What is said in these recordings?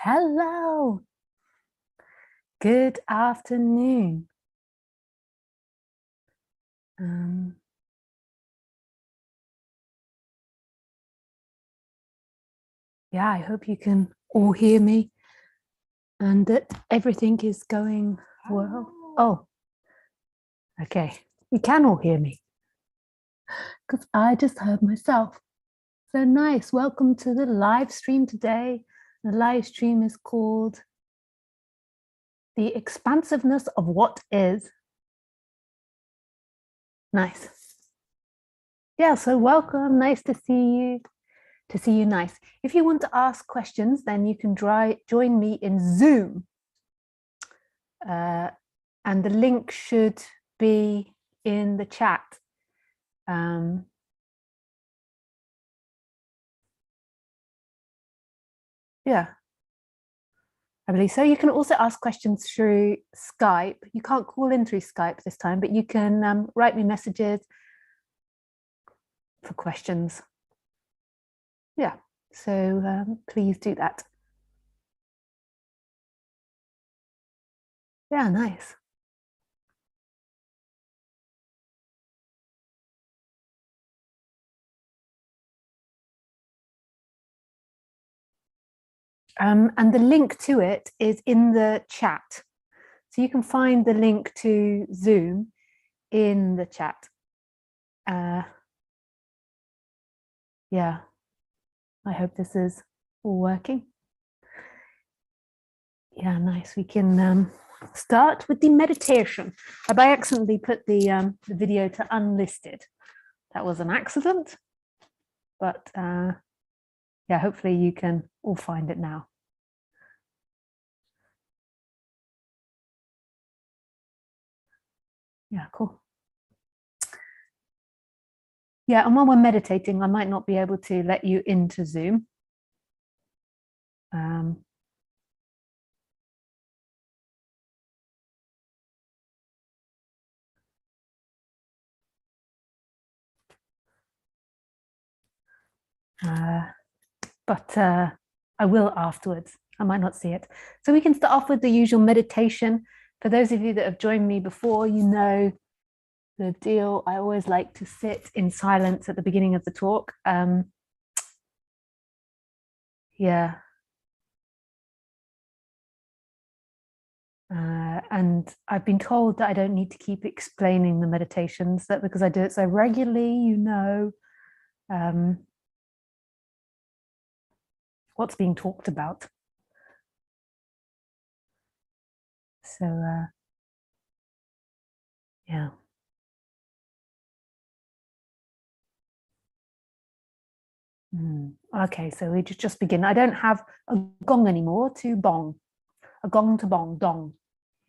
Hello. Good afternoon. Yeah, I hope you can all hear me and that everything is going well. Oh, okay. You can all hear me because I just heard myself. So nice. Welcome to the live stream today. The live stream is called The Expansiveness of What Is. Nice. Yeah, so welcome. Nice to see you. Nice. If you want to ask questions, then you can join me in Zoom. And the link should be in the chat. Yeah, I believe so. You can also ask questions through Skype. You can't call in through Skype this time, but you can write me messages for questions. Yeah, so please do that. Yeah, nice. And the link to it is in the chat. So you can find the link to Zoom in the chat. Yeah, I hope this is all working. Yeah, nice. We can start with the meditation. I by accidentally put the video to unlisted. That was an accident, but yeah, hopefully you can all find it now. Yeah, cool. Yeah, and while we're meditating, I might not be able to let you into Zoom. But I will afterwards. I might not see it. So we can start off with the usual meditation. For those of you that have joined me before, you know the deal. I always like to sit in silence at the beginning of the talk. Yeah. And I've been told that I don't need to keep explaining the meditations, that because I do it so regularly, you know what's being talked about. So yeah. Okay, so we just begin. I don't have a gong anymore to bong, a gong to bong, dong.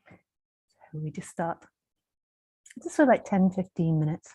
So we just start just for like 10-15 minutes.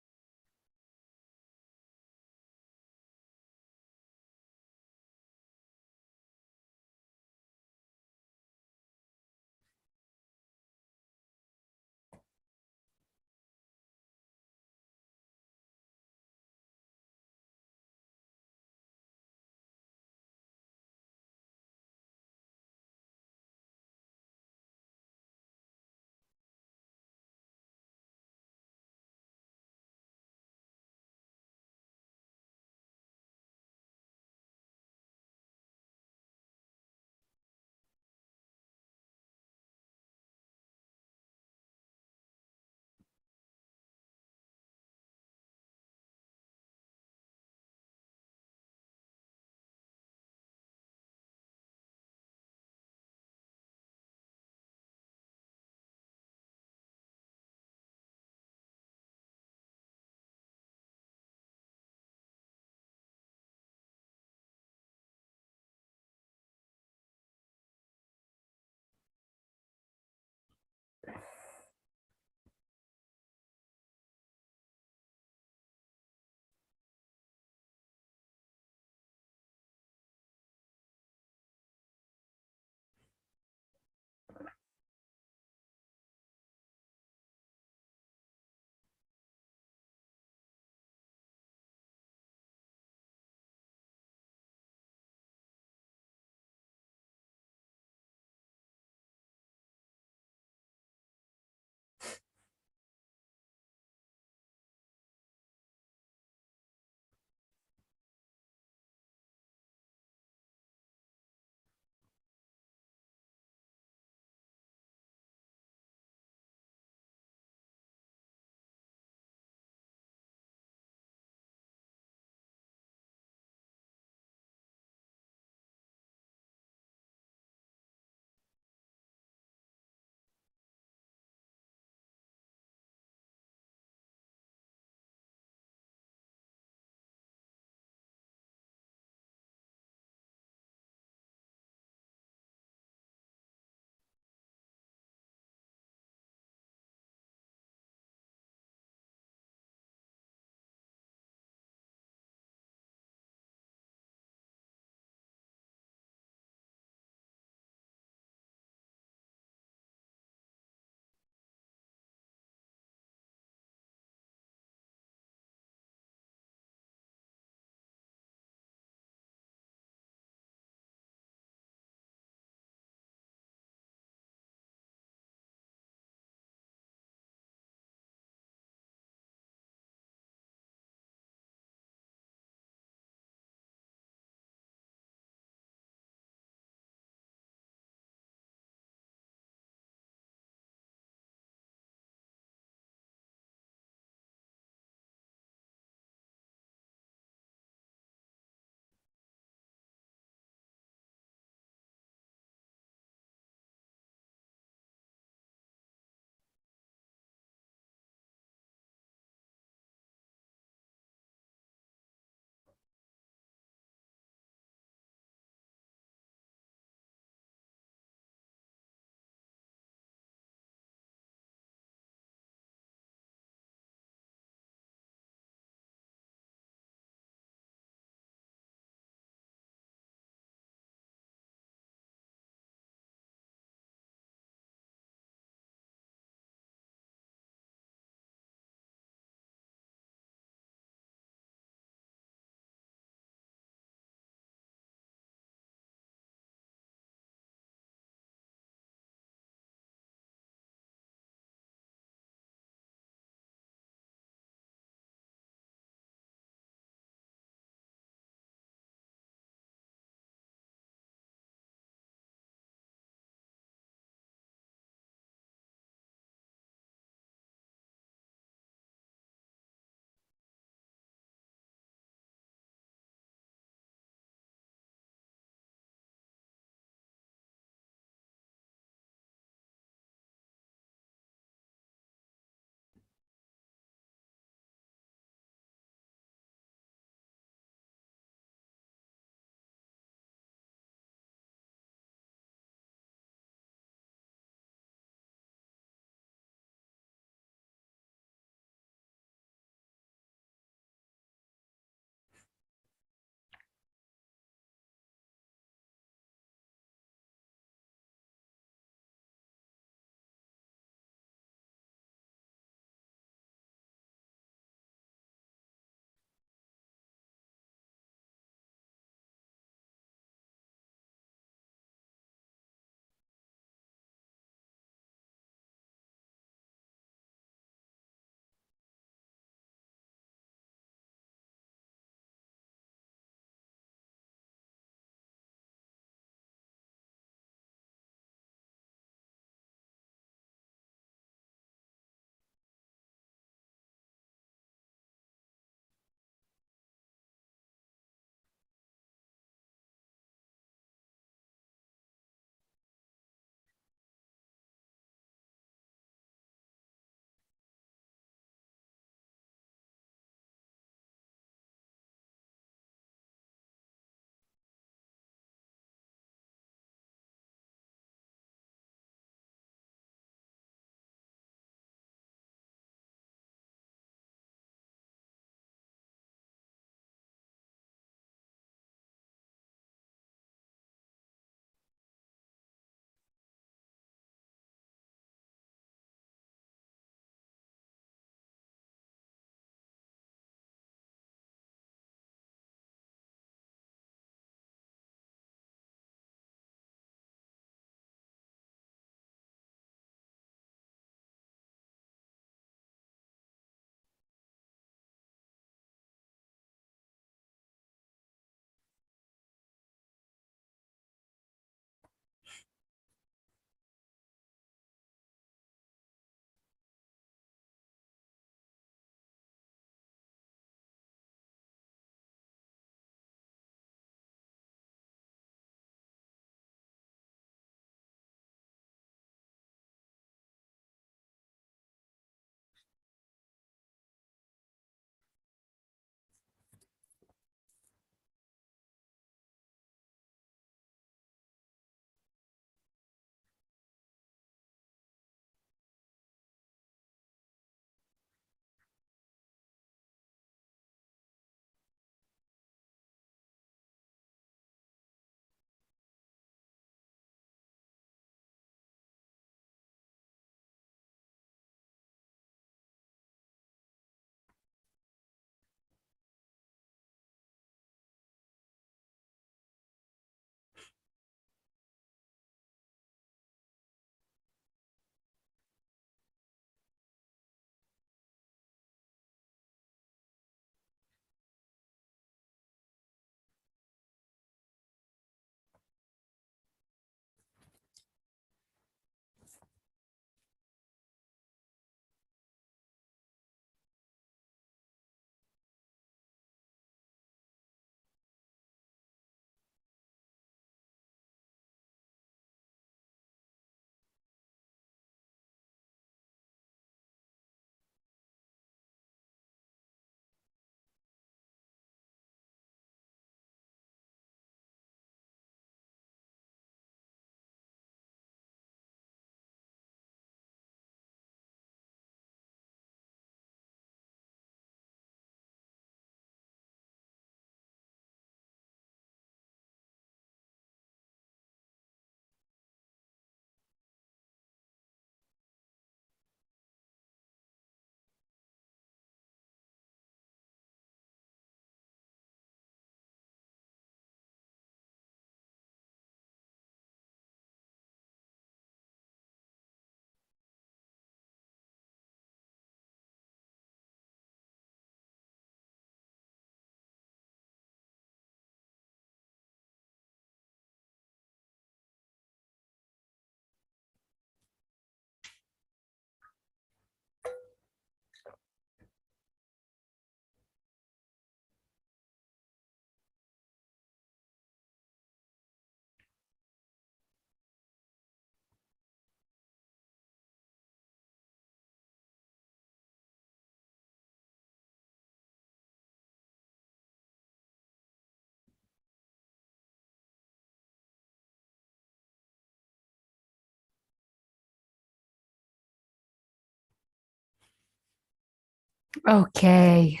Okay,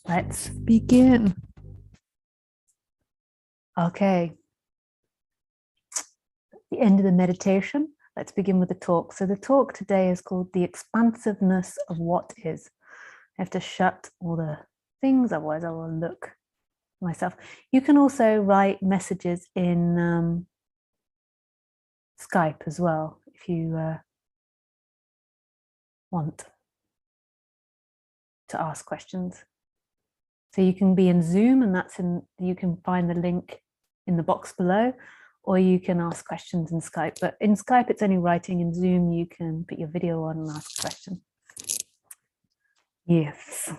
let's begin. Okay, the end of the meditation. Let's begin with the talk. So the talk today is called The Expansiveness of What Is. I have to shut all the things, otherwise I will look myself. You can also write messages in Skype as well, if you want to ask questions. So you can be in Zoom, and you can find the link in the box below, or you can ask questions in Skype. But in Skype, it's only writing. In Zoom, you can put your video on and ask a question. Yes.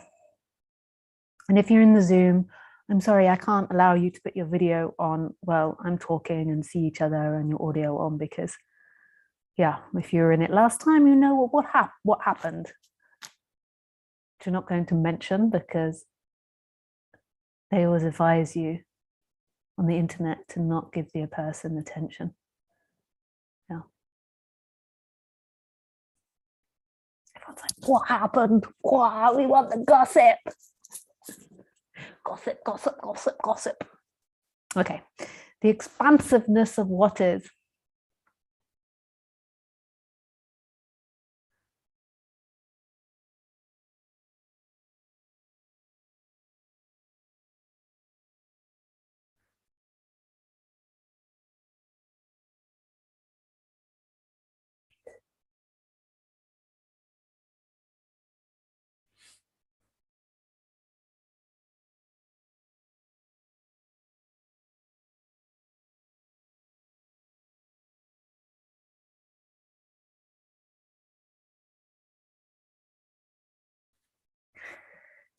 And if you're in the Zoom, I'm sorry, I can't allow you to put your video on while I'm talking and see each other and your audio on, because, yeah, if you were in it last time, you know what happened. Which you're not going to mention, because they always advise you on the internet to not give the person attention. Yeah. Everyone's like, what happened? Wow, we want the gossip. Gossip, gossip, gossip, gossip. Okay. The expansiveness of what is.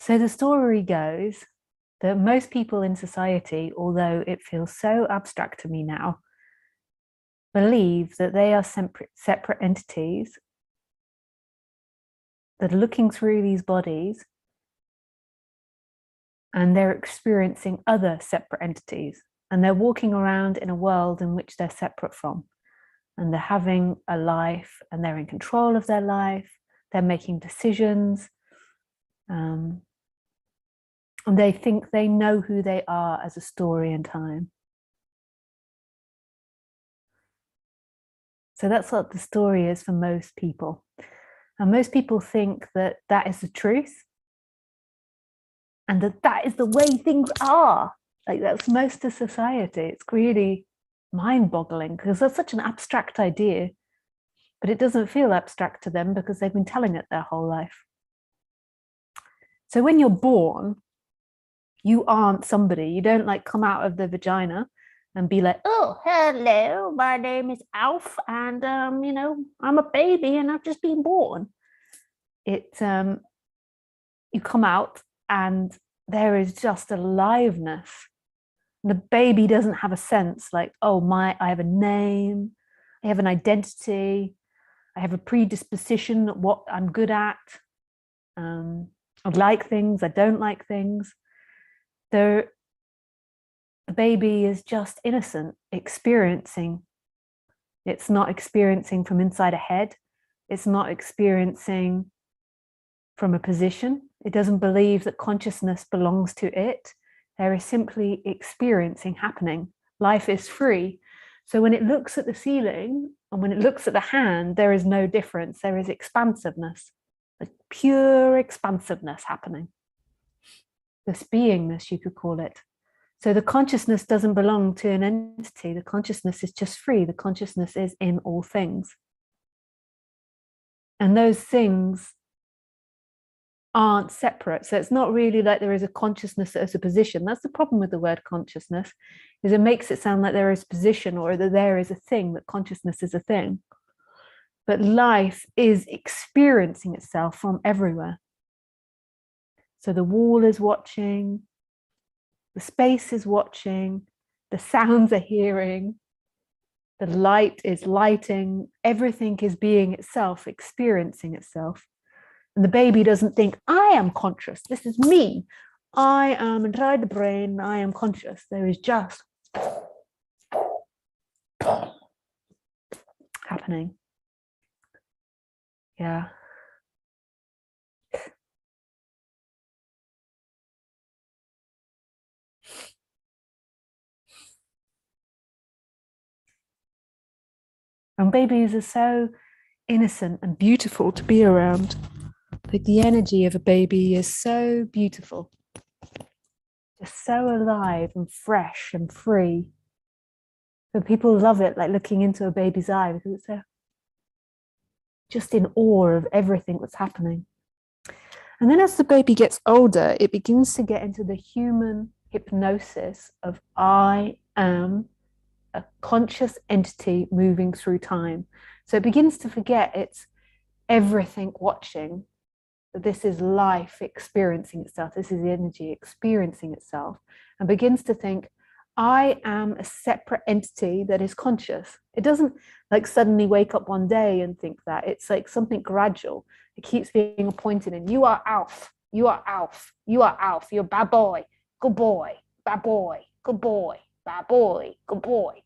So the story goes that most people in society, although it feels so abstract to me now, believe that they are separate entities that are looking through these bodies and they're experiencing other separate entities, and they're walking around in a world in which they're separate from, and they're having a life and they're in control of their life, they're making decisions, and they think they know who they are as a story in time. So that's what the story is for most people. And most people think that that is the truth, and that that is the way things are. Like, that's most of society. It's really mind-boggling, because that's such an abstract idea, but it doesn't feel abstract to them because they've been telling it their whole life. So when you're born, you aren't somebody. You don't like come out of the vagina and be like, oh, hello, my name is Alf, and I'm a baby and I've just been born. You come out and there is just aliveness. The baby doesn't have a sense like, oh, I have a name, I have an identity, I have a predisposition, what I'm good at. I like things, I don't like things. The baby is just innocent, experiencing. It's not experiencing from inside a head. It's not experiencing from a position. It doesn't believe that consciousness belongs to it. There is simply experiencing happening. Life is free. So when it looks at the ceiling and when it looks at the hand, there is no difference. There is expansiveness, a pure expansiveness happening. This beingness, you could call it. So the consciousness doesn't belong to an entity. The consciousness is just free. The consciousness is in all things. And those things aren't separate. So it's not really like there is a consciousness as a position. That's the problem with the word consciousness, is it makes it sound like there is position, or that there is a thing, that consciousness is a thing. But life is experiencing itself from everywhere. So the wall is watching, the space is watching, the sounds are hearing, the light is lighting, everything is being itself, experiencing itself. And the baby doesn't think, I am conscious, this is me, I am inside the brain, I am conscious. There is just happening. Yeah. And babies are so innocent and beautiful to be around. Like the energy of a baby is so beautiful, just so alive and fresh and free. So people love it, like looking into a baby's eye, because it's so just in awe of everything that's happening. And then as the baby gets older, it begins to get into the human hypnosis of I am a conscious entity moving through time. So it begins to forget it's everything watching. This is life experiencing itself. This is the energy experiencing itself, and begins to think, I am a separate entity that is conscious. It doesn't like suddenly wake up one day and think that. It's like something gradual. It keeps being appointed in. You are Alf. You are Alf. You are Alf. You're bad boy. Good boy. Bad boy. Good boy. Bad boy. Good boy.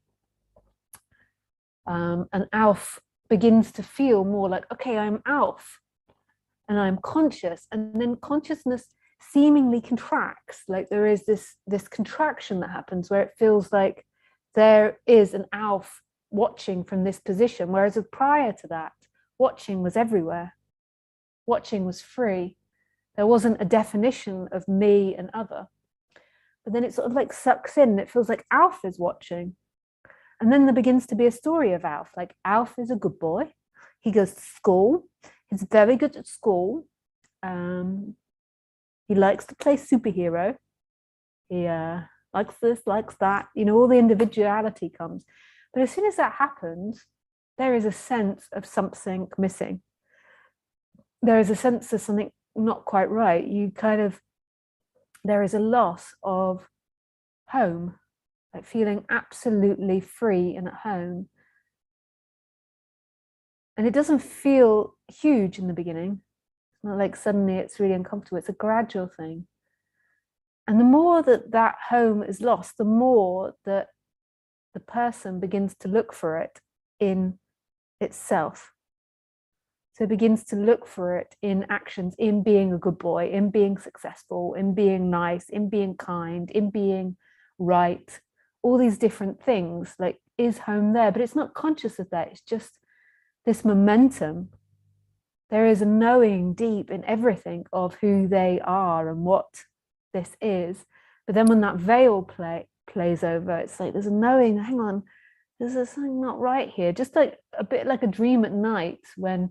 And Alf begins to feel more like, okay, I'm Alf and I'm conscious. And then consciousness seemingly contracts. Like there is this contraction that happens where it feels like there is an Alf watching from this position. Whereas prior to that, watching was everywhere. Watching was free. There wasn't a definition of me and other. But then it sort of like sucks in. It feels like Alf is watching. And then there begins to be a story of Alf. Like Alf is a good boy. He goes to school. He's very good at school. He likes to play superhero. He likes this, likes that. You know, all the individuality comes. But as soon as that happens, there is a sense of something missing. There is a sense of something not quite right. There is a loss of home, like feeling absolutely free and at home. And it doesn't feel huge in the beginning. It's not like suddenly it's really uncomfortable. It's a gradual thing. And the more that home is lost, the more that the person begins to look for it in itself. So it begins to look for it in actions, in being a good boy, in being successful, in being nice, in being kind, in being right, all these different things. Like, is home there? But it's not conscious of that. It's just this momentum. There is a knowing deep in everything of who they are and what this is. But then when that veil plays over, it's like there's a knowing, hang on, there's something not right here. Just like a bit like a dream at night when,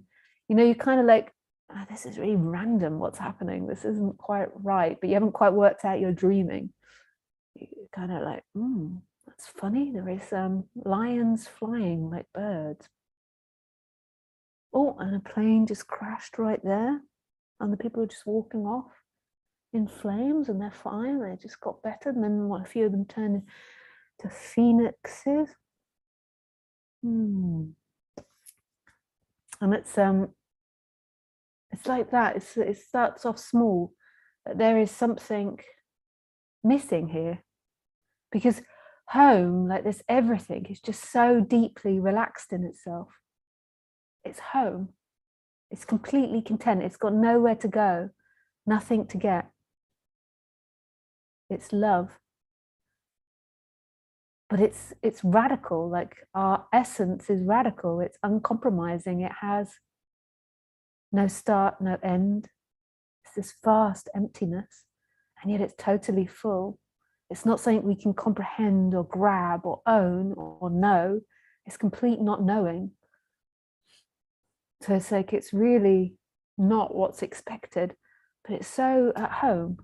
you know, you're kind of like, oh, this is really random, what's happening? This isn't quite right, but you haven't quite worked out you're dreaming. You're kind of like, that's funny. There is lions flying like birds. Oh, and a plane just crashed right there. And the people are just walking off in flames and they're fine. They just got better. And then a few of them turned into phoenixes. And it's like that. It starts off small, but there is something missing here, because home, like this, everything is just so deeply relaxed in itself. It's home. It's completely content. It's got nowhere to go, nothing to get. It's love. But it's radical. Like our essence is radical. It's uncompromising. It has no start, no end. It's this vast emptiness, and yet it's totally full. It's not something we can comprehend or grab or own or know. It's complete not knowing. So it's like it's really not what's expected, but it's so at home.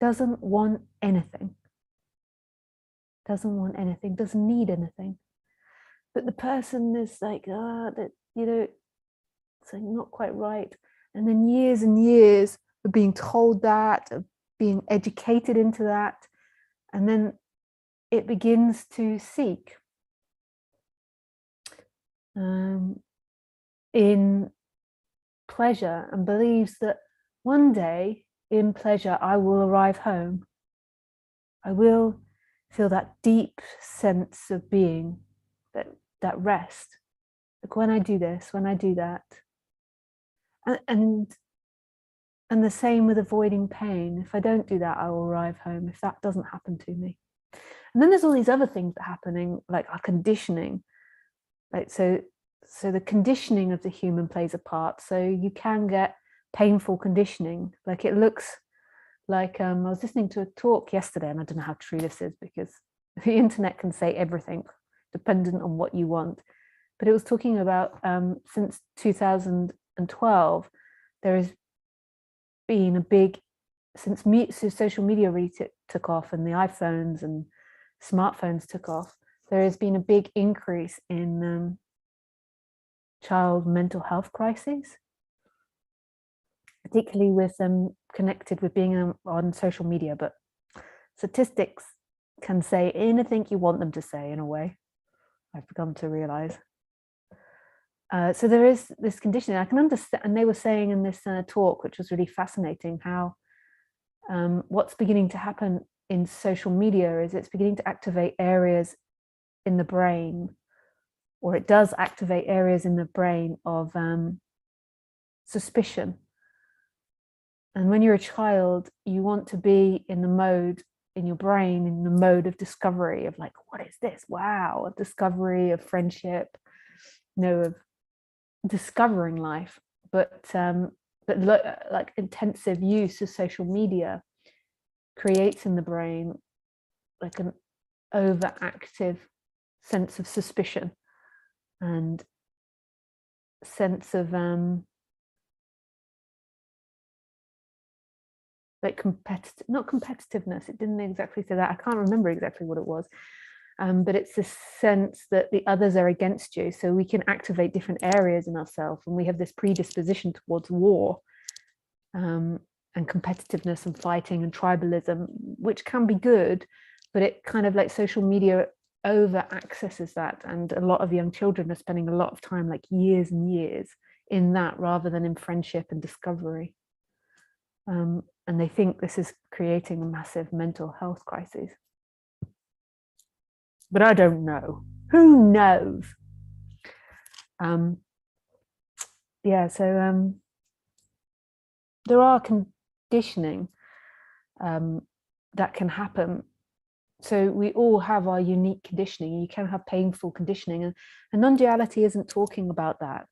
Doesn't want anything. Doesn't want anything. Doesn't need anything. But the person is like, that, you know, it's like not quite right. And then years and years of being told that, of being educated into that, and then it begins to seek in pleasure and believes that one day in pleasure I will arrive home. I will feel that deep sense of being, that rest. Like when I do this, when I do that. And the same with avoiding pain. If I don't do that, I will arrive home, if that doesn't happen to me. And then there's all these other things that are happening, like our conditioning, Like, so the conditioning of the human plays a part. So you can get painful conditioning. Like, it looks like, I was listening to a talk yesterday, and I don't know how true this is because the internet can say everything dependent on what you want. But it was talking about since 2012, there has been a big, since social media really took off and the iPhones and smartphones took off, there has been a big increase in child mental health crises, particularly with them connected with being on social media. But statistics can say anything you want them to say, in a way, I've begun to realize. So there is this conditioning. I can understand, and they were saying in this talk, which was really fascinating, how what's beginning to happen in social media is it's beginning to activate areas in the brain, or it does activate areas in the brain of suspicion. And when you're a child, you want to be in the mode in your brain, in the mode of discovery, of like, what is this? Wow, of discovery, of friendship, of discovering life. But like intensive use of social media creates in the brain like an overactive sense of suspicion and sense of like not competitiveness, it didn't exactly say that, I can't remember exactly what it was, but it's this sense that the others are against you, so we can activate different areas in ourselves, and we have this predisposition towards war and competitiveness and fighting and tribalism, which can be good, but it kind of, like, social media over accesses that, and a lot of young children are spending a lot of time, like years and years, in that rather than in friendship and discovery. And they think this is creating a massive mental health crisis. But I don't know. Who knows? Yeah, so there are conditioning that can happen. So we all have our unique conditioning. You can have painful conditioning, and non-duality isn't talking about that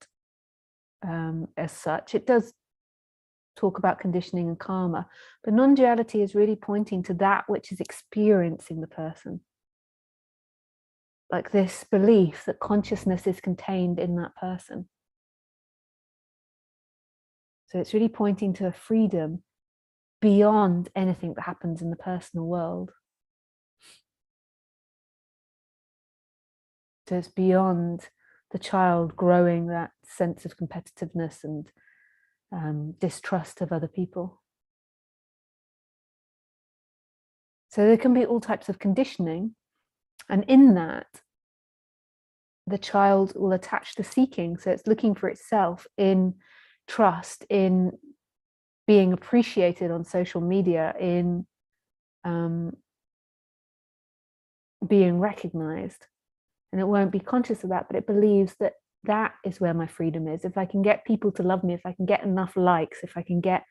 as such. It does talk about conditioning and karma, but non-duality is really pointing to that which is experiencing the person. Like this belief that consciousness is contained in that person. So it's really pointing to a freedom beyond anything that happens in the personal world. So it's beyond the child growing that sense of competitiveness and distrust of other people. So there can be all types of conditioning, and in that, the child will attach to seeking. So it's looking for itself in trust, in being appreciated on social media, in being recognized. And it won't be conscious of that, but it believes that that is where my freedom is. If I can get people to love me, if I can get enough likes, if I can get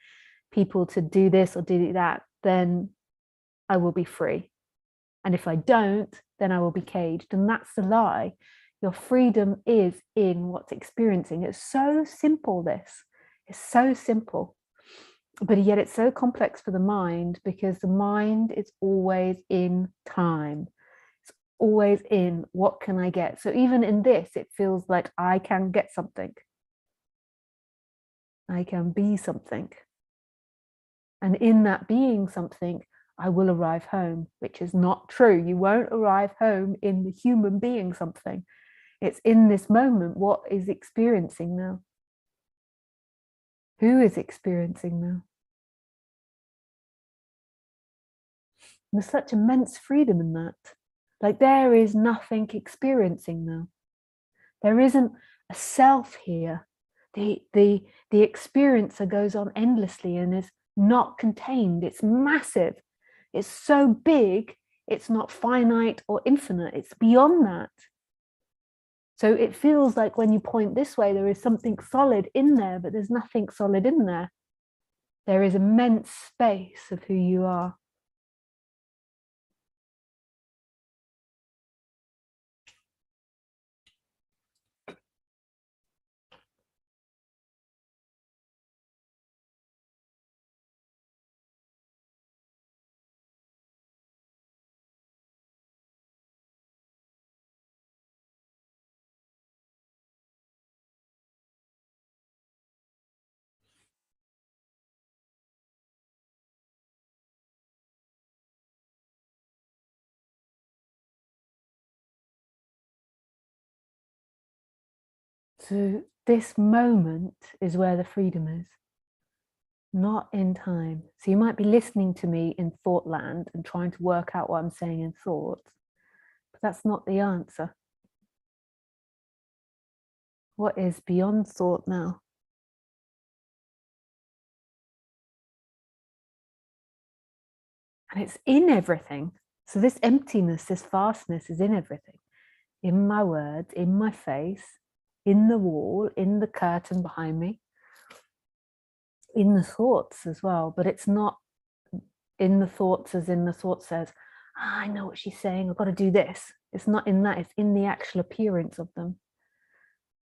people to do this or do that, then I will be free. And if I don't, then I will be caged. And that's the lie. Your freedom is in what's experiencing. It's so simple, this. It's so simple. But yet it's so complex for the mind, because the mind is always in time. It's always in what can I get. So even in this, it feels like I can get something. I can be something. And in that being something, I will arrive home, which is not true. You won't arrive home in the human being something. It's in this moment, what is experiencing now? Who is experiencing now? There's such immense freedom in that. Like, there is nothing experiencing now. There isn't a self here. The experiencer goes on endlessly and is not contained. It's massive. It's so big, it's not finite or infinite. It's beyond that. So it feels like when you point this way, there is something solid in there, but there's nothing solid in there. There is immense space of who you are. So this moment is where the freedom is, not in time. So you might be listening to me in thought land and trying to work out what I'm saying in thought, but that's not the answer. What is beyond thought now? And it's in everything. So this emptiness, this vastness is in everything. In my words, in my face, in the wall, in the curtain behind me, in the thoughts as well. But it's not in the thoughts as in the thought says, I know what she's saying, I've got to do this. It's not in that, it's in the actual appearance of them.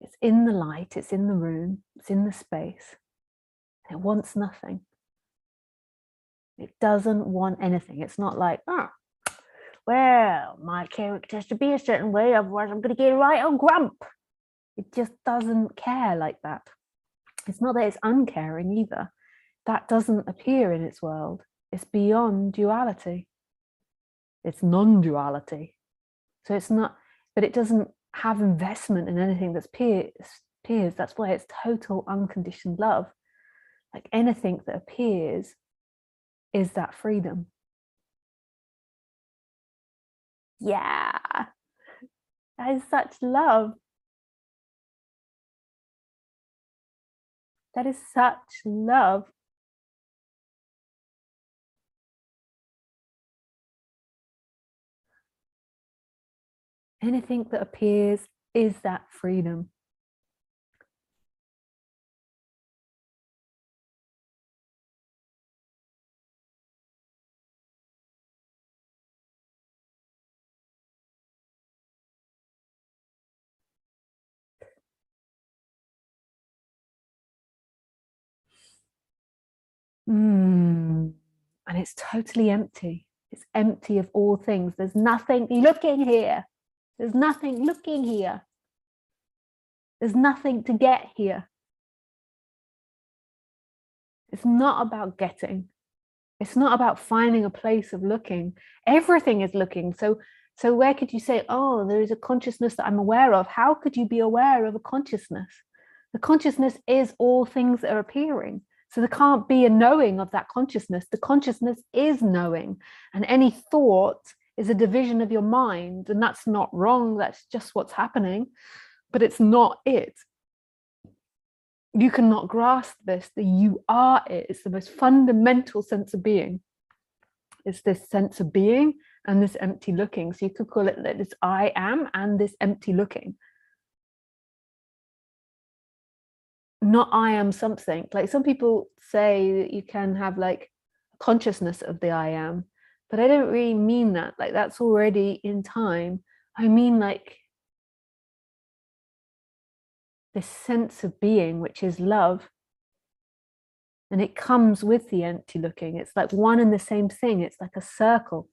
It's in the light, it's in the room, it's in the space. It wants nothing. It doesn't want anything. It's not like, well, my character has to be a certain way, otherwise I'm going to get right on grump. It just doesn't care like that. It's not that it's uncaring either. That doesn't appear in its world. It's beyond duality. It's non-duality. So it's not, but it doesn't have investment in anything that's peers. That's why it's total unconditioned love. Like anything that appears is that freedom. Yeah, that is such love. That is such love. Anything that appears is that freedom. And it's totally empty. It's empty of all things. There's nothing looking here. There's nothing looking here. There's nothing to get here. It's not about getting. It's not about finding a place of looking. Everything is looking. So where could you say, oh, there is a consciousness that I'm aware of? How could you be aware of a consciousness? The consciousness is all things that are appearing. So there can't be a knowing of that consciousness. The consciousness is knowing. And any thought is a division of your mind. And that's not wrong. That's just what's happening. But it's not it. You cannot grasp this, that you are it. It's the most fundamental sense of being. It's this sense of being and this empty looking. So you could call it this I am and this empty looking. Not I am something. Like some people say that you can have like consciousness of the I am, but I don't really mean that. Like that's already in time. I mean like this sense of being, which is love. And it comes with the empty looking. It's like one and the same thing. It's like a circle.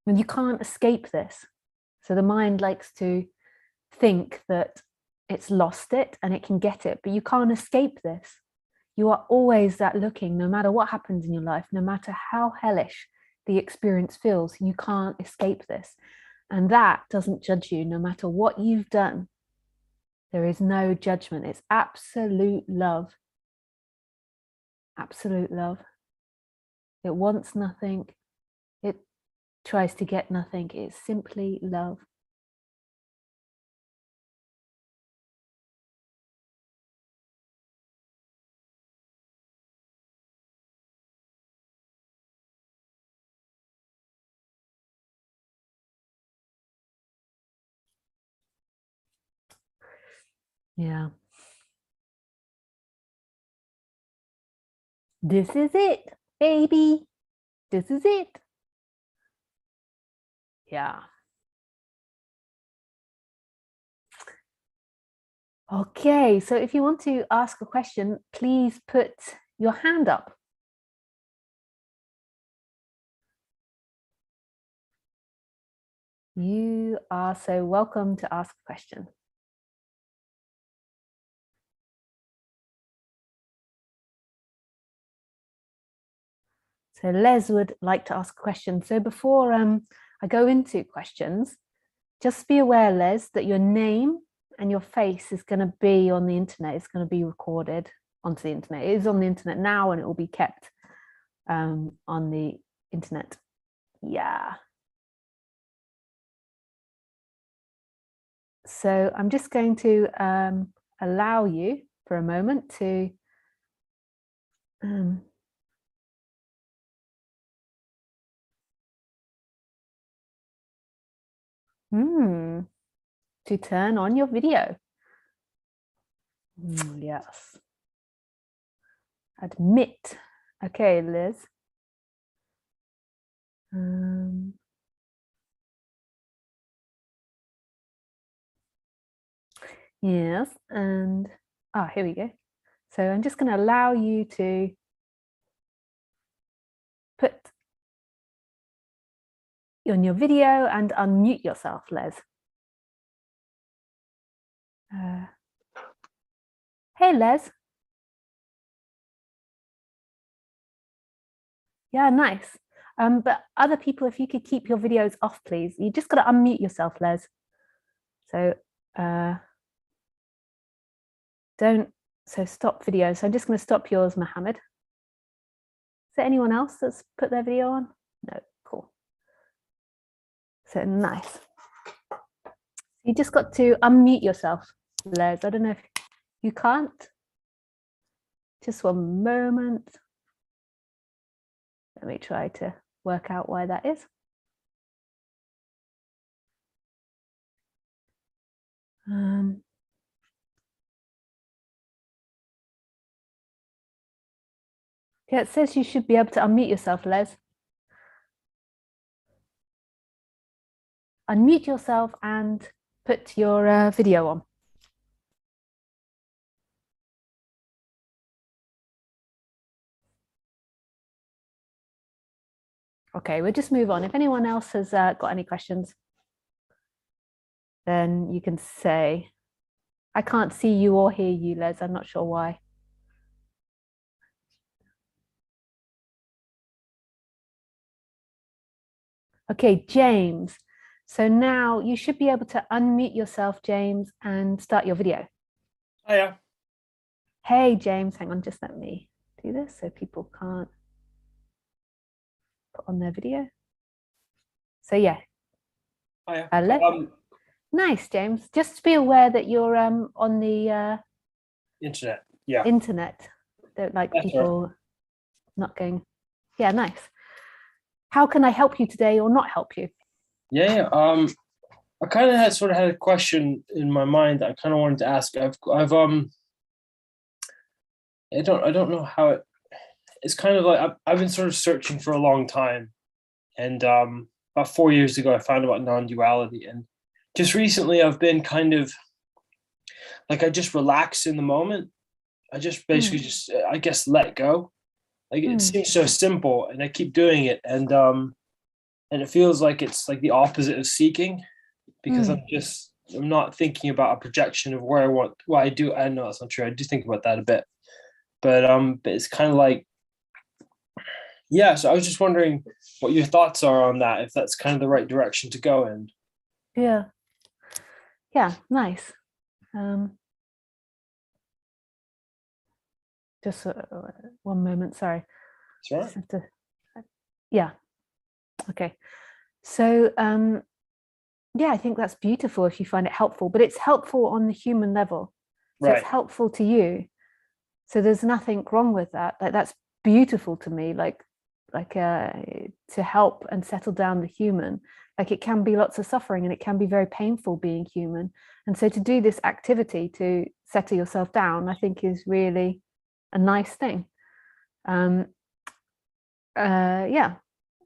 When you can't escape this. So the mind likes to think that it's lost it and it can get it, but you can't escape this. You are always that looking, no matter what happens in your life, no matter how hellish the experience feels, you can't escape this. And that doesn't judge you, no matter what you've done. There is no judgment. It's absolute love. Absolute love. It wants nothing. It tries to get nothing. It's simply love. Yeah. This is it, baby. This is it. Yeah. Okay, so if you want to ask a question, please put your hand up. You are so welcome to ask a question. So Les would like to ask a question. So before I go into questions, just be aware, Les, that your name and your face is going to be on the internet. It's going to be recorded onto the internet. It is on the internet now, and it will be kept on the internet. Yeah. So I'm just going to allow you for a moment to to turn on your video. Yes. Admit. Okay, Liz. Yes, and here we go. So I'm just going to allow you to put on your video and unmute yourself, Les. Hey, Les. Yeah, nice. But other people, if you could keep your videos off, please. You just got to unmute yourself, Les. So stop video. So I'm just going to stop yours, Mohammed. Is there anyone else that's put their video on? No, cool. So nice. You just got to unmute yourself, Les. I don't know if you can't. Just one moment. Let me try to work out why that is. Yeah, it says you should be able to unmute yourself, Les. Unmute yourself and put your video on. Okay, we'll just move on. If anyone else has got any questions, then you can say. I can't see you or hear you, Les. I'm not sure why. Okay, James. So now you should be able to unmute yourself, James, and start your video. Hiya. Hey, James, hang on, just let me do this so people can't put on their video. So yeah. Hiya. Nice, James. Just be aware that you're on the internet. Yeah. Internet. Don't like That's people right. not going. Yeah, nice. How can I help you today or not help you? Yeah. I kind of had a question in my mind that I kind of wanted to ask. I don't know how it's kind of like I've been sort of searching for a long time, and about 4 years ago I found about non-duality, and just recently I've been kind of like I just relax in the moment. I just basically just I guess let go. Like it seems so simple, and I keep doing it, and it feels like it's like the opposite of seeking, because I'm not thinking about a projection of where I want what I do. I know that's not true. I do think about that a bit, but it's kind of like, yeah. So I was just wondering what your thoughts are on that, if that's kind of the right direction to go in. Yeah, nice. Just one moment, sorry. Sure. Yeah. Okay. So yeah, I think that's beautiful if you find it helpful, but it's helpful on the human level. So Right. it's helpful to you. So there's nothing wrong with that. Like that's beautiful to me, like to help and settle down the human. Like it can be lots of suffering and it can be very painful being human. And so to do this activity to settle yourself down, I think is really a nice thing. Yeah.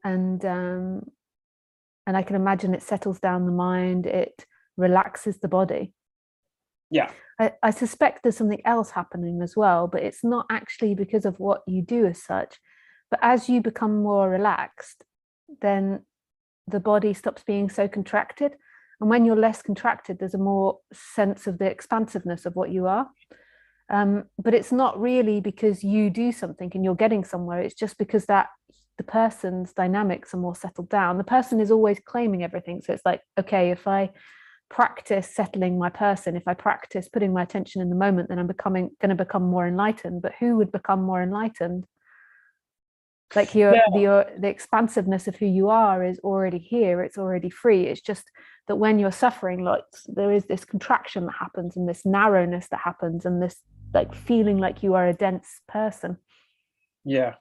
And I can imagine it settles down the mind, it relaxes the body. Yeah. I suspect there's something else happening as well, but it's not actually because of what you do as such. But as you become more relaxed, then the body stops being so contracted. And when you're less contracted, there's a more sense of the expansiveness of what you are. But it's not really because you do something and you're getting somewhere. It's just because that the person's dynamics are more settled down. The person is always claiming everything. So it's like, okay, if I practice settling my person, if I practice putting my attention in the moment, then I'm going to become more enlightened. But who would become more enlightened? Like the expansiveness of who you are is already here. It's already free. It's just that when you're suffering, like there is this contraction that happens and this narrowness that happens and this like feeling like you are a dense person. Yeah.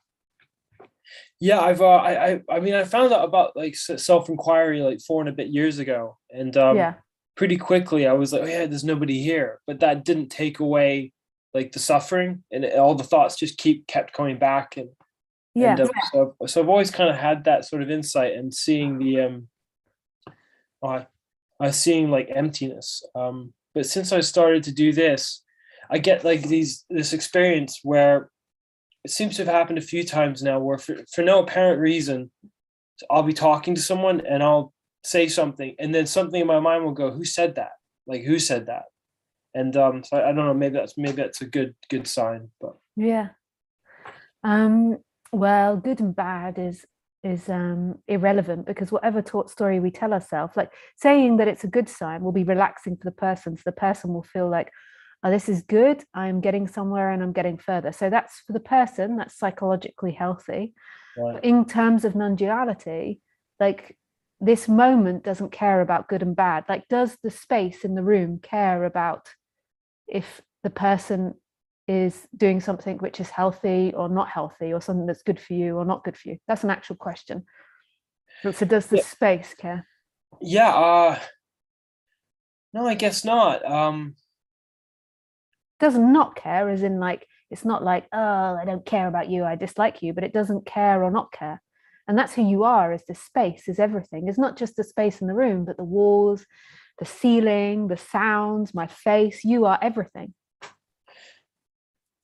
I mean, I found out about like self-inquiry like 4 and a bit years ago, and pretty quickly I was like, oh yeah, there's nobody here. But that didn't take away like the suffering, and all the thoughts just kept coming back, and so I've always kind of had that sort of insight and seeing the seeing like emptiness. But since I started to do this, I get like this experience where it seems to have happened a few times now where for no apparent reason, I'll be talking to someone and I'll say something and then something in my mind will go, who said that? Like, who said that? And so I don't know, maybe that's a good sign. But well, good and bad is irrelevant, because whatever story we tell ourselves, like saying that it's a good sign, will be relaxing for the person. So the person will feel like, oh, this is good, I'm getting somewhere and I'm getting further. So that's for the person, that's psychologically healthy. But in terms of non-duality, like this moment doesn't care about good and bad. Like, does the space in the room care about if the person is doing something which is healthy or not healthy, or something that's good for you or not good for you? That's an actual question. So does the space care? No, I guess not. Does not care as in like, it's not like, oh, I don't care about you, I dislike you, but it doesn't care or not care. And that's who you are, is the space, is everything. It's not just the space in the room, but the walls, the ceiling, the sounds, my face. You are everything.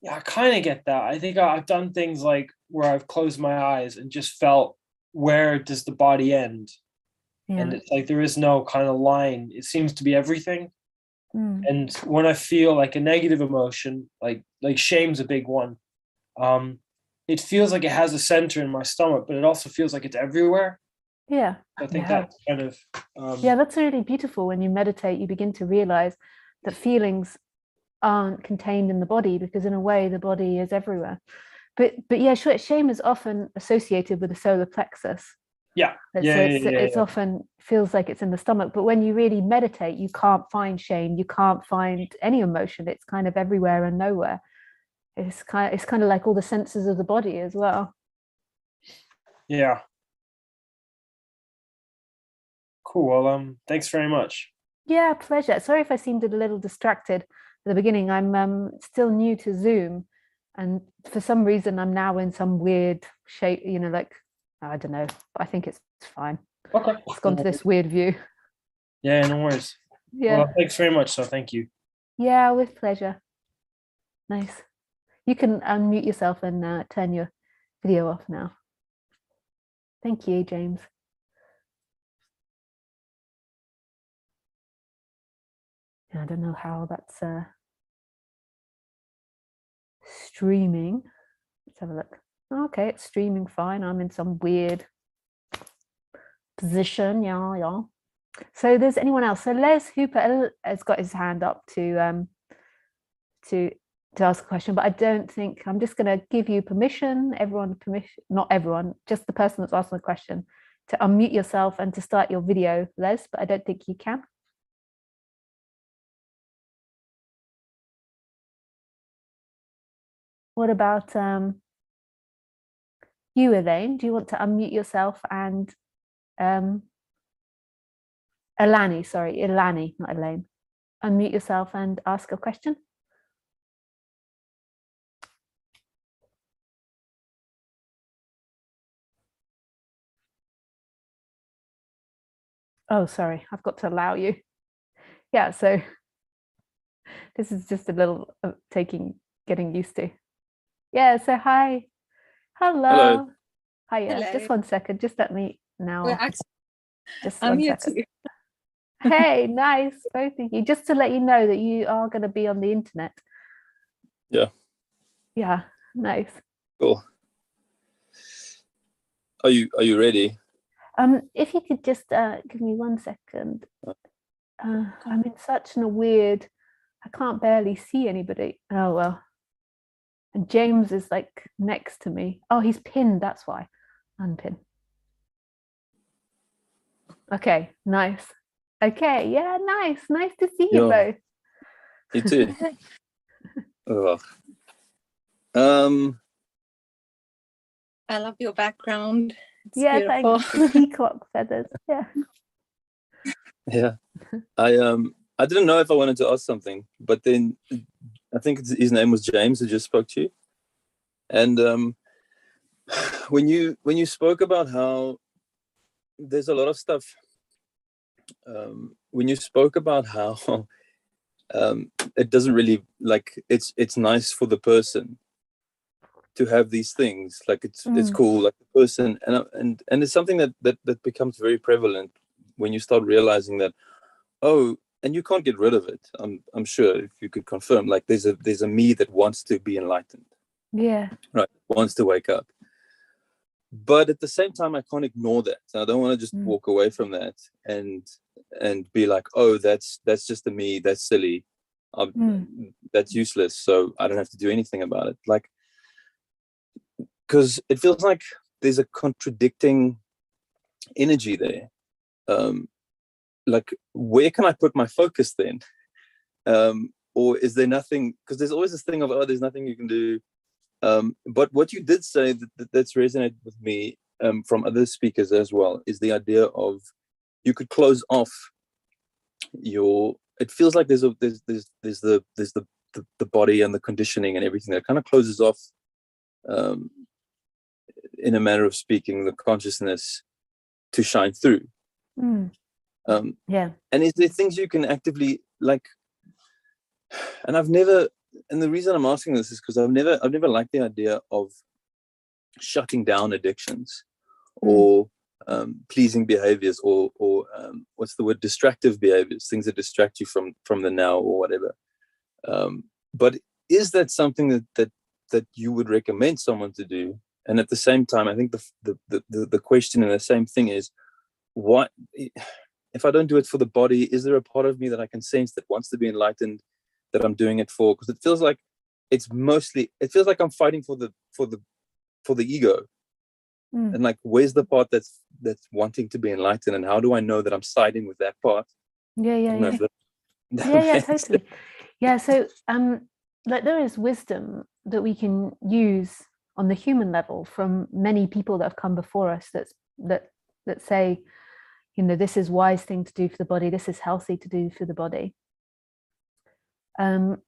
Yeah, I kind of get that. I think I've done things like where I've closed my eyes and just felt, where does the body end? And it's like there is no kind of line. It seems to be everything. And when I feel like a negative emotion, like shame's a big one, it feels like it has a center in my stomach, but it also feels like it's everywhere. I think that's kind of that's really beautiful. When you meditate, you begin to realize that feelings aren't contained in the body, because in a way the body is everywhere. But yeah, sure, shame is often associated with the solar plexus. It's often feels like it's in the stomach, but when you really meditate, you can't find shame, you can't find any emotion. It's kind of everywhere and nowhere. It's kind of like all the senses of the body as well. Yeah. Cool. Well, thanks very much. Yeah, pleasure. Sorry if I seemed a little distracted at the beginning. I'm still new to Zoom, and for some reason I'm now in some weird shape, like, I don't know. I think it's fine. Okay. It's gone to this weird view. Yeah, no worries. Yeah. Well, thanks very much. So thank you. Yeah, with pleasure. Nice. You can unmute yourself and turn your video off now. Thank you, James. I don't know how that's streaming. Let's have a look. Okay, it's streaming fine. I'm in some weird position. Yeah. So there's anyone else? So Les Hooper has got his hand up to ask a question, but I don't think, I'm just going to give you permission, not everyone, just the person that's asking the question, to unmute yourself and to start your video, Les, but I don't think you can. What about you, Elaine? Do you want to unmute yourself and Ilani, not Elaine. Unmute yourself and ask a question. Oh, sorry, I've got to allow you. Yeah, so this is just a little getting used to. Yeah, so hi. Hello. Hiya. Hello. Just 1 second, just let me now. Just I'm 1 here second. too. Hey, nice, both of you. Just to let you know that you are going to be on the internet. Yeah. Yeah, nice. Cool. Are you ready? If you could just give me 1 second. I'm in such a weird, I can't barely see anybody. Oh well. And James is like next to me. Oh, he's pinned, that's why. Unpin. Okay, nice. Okay, yeah, nice. Nice to see you Yeah. both. You too. Oh. I love your background. It's Yeah, beautiful. thanks. The peacock feathers. Yeah. Yeah. I didn't know if I wanted to ask something, but then I think his name was James who just spoke to you. And when you spoke about how there's a lot of stuff, when you spoke about how it doesn't really, like, it's nice for the person to have these things, like it's cool, like the person, and it's something that becomes very prevalent when you start realizing that, oh, and you can't get rid of it. I'm sure if you could confirm, like there's a me that wants to be enlightened. Yeah. Right. Wants to wake up. But at the same time, I can't ignore that. I don't want to just walk away from that and be like, oh, that's just a me. That's silly. That's useless. So I don't have to do anything about it. Like, because it feels like there's a contradicting energy there. Like, where can I put my focus then? Or is there nothing? Because there's always this thing of, oh, there's nothing you can do. But what you did say that's resonated with me from other speakers as well is the idea of you could close off your. It feels like there's the body and the conditioning and everything that kind of closes off, in a manner of speaking, the consciousness to shine through. Yeah. And is there things you can actively, like? And I've never. And the reason I'm asking this is because I've never liked the idea of shutting down addictions or pleasing behaviors or what's the word, distractive behaviors, things that distract you from the now or whatever. But is that something that you would recommend someone to do? And at the same time, I think the question and the same thing is, what if I don't do it for the body? Is there a part of me that I can sense that wants to be enlightened, that I'm doing it for? Because it feels like I'm fighting for the ego. And like, where's the part that's wanting to be enlightened, and how do I know that I'm siding with that part? Yeah, totally. Yeah, so like there is wisdom that we can use on the human level from many people that have come before us that say, you know, this is wise thing to do for the body, this is healthy to do for the body. And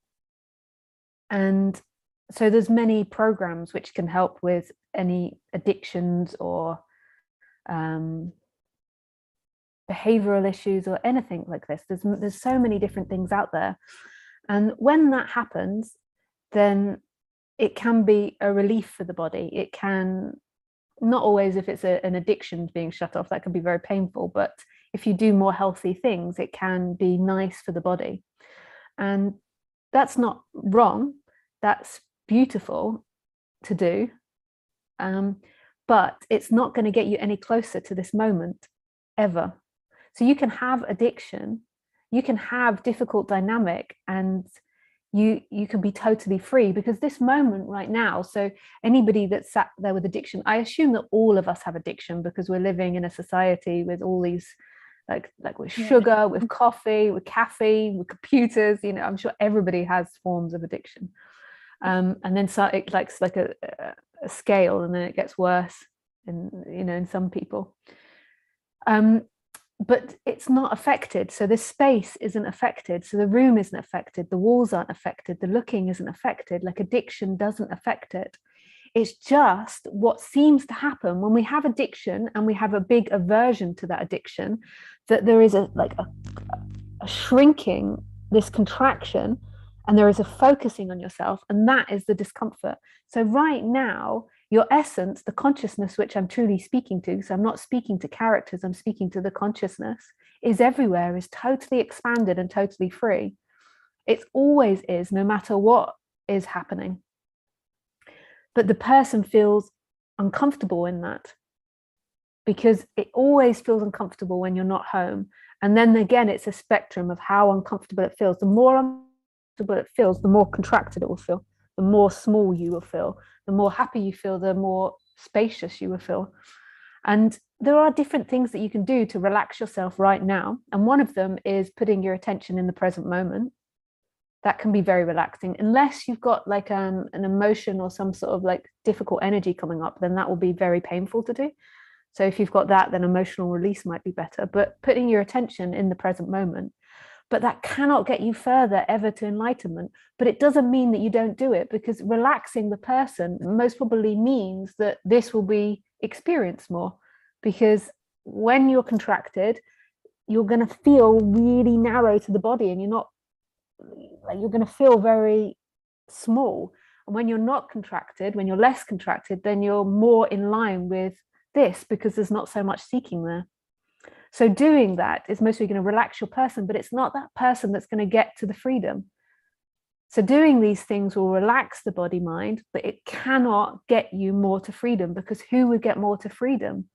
so there's many programs which can help with any addictions or behavioral issues or anything like this. There's so many different things out there. And when that happens, then it can be a relief for the body. It can, not always if it's an addiction being shut off, that can be very painful, but if you do more healthy things, it can be nice for the body. And that's not wrong. That's beautiful to do. But it's not going to get you any closer to this moment ever. So you can have addiction, you can have difficult dynamic, and you can be totally free, because this moment right now, so anybody that's sat there with addiction, I assume that all of us have addiction because we're living in a society with all these like with sugar, with coffee, with caffeine, with computers, you know, I'm sure everybody has forms of addiction. And then so it like a scale, and then it gets worse in some people. But it's not affected. So the space isn't affected. So the room isn't affected. The walls aren't affected. The looking isn't affected. Like addiction doesn't affect it. It's just what seems to happen when we have addiction and we have a big aversion to that addiction, that there is a shrinking, this contraction, and there is a focusing on yourself, and that is the discomfort. So right now your essence, the consciousness which I'm truly speaking to, so I'm not speaking to characters, I'm speaking to the consciousness, is everywhere, is totally expanded and totally free. It always is, no matter what is happening. But the person feels uncomfortable in that, because it always feels uncomfortable when you're not home. And then again, it's a spectrum of how uncomfortable it feels. The more uncomfortable it feels, the more contracted it will feel, the more small you will feel, the more happy you feel, the more spacious you will feel. And there are different things that you can do to relax yourself right now. And one of them is putting your attention in the present moment. That can be very relaxing, unless you've got like an emotion or some sort of like difficult energy coming up, then that will be very painful to do. So if you've got that, then emotional release might be better, but putting your attention in the present moment. But that cannot get you further ever to enlightenment. But it doesn't mean that you don't do it, because relaxing the person most probably means that this will be experienced more. Because when you're contracted, you're going to feel really narrow to the body, and you're going to feel very small. And when you're not contracted, when you're less contracted, then you're more in line with this, because there's not so much seeking there. So doing that is mostly going to relax your person, but it's not that person that's going to get to the freedom. So doing these things will relax the body mind, but it cannot get you more to freedom, because who would get more to freedom?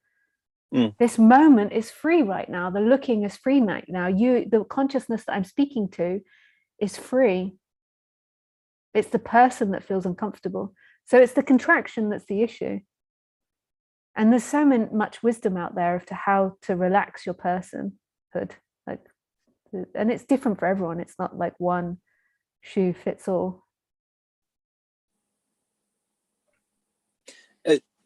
This moment is free right now. The looking is free right now. The consciousness that I'm speaking to is free. It's the person that feels uncomfortable. So it's the contraction that's the issue. And there's so much wisdom out there as to how to relax your personhood. And it's different for everyone. It's not like one shoe fits all.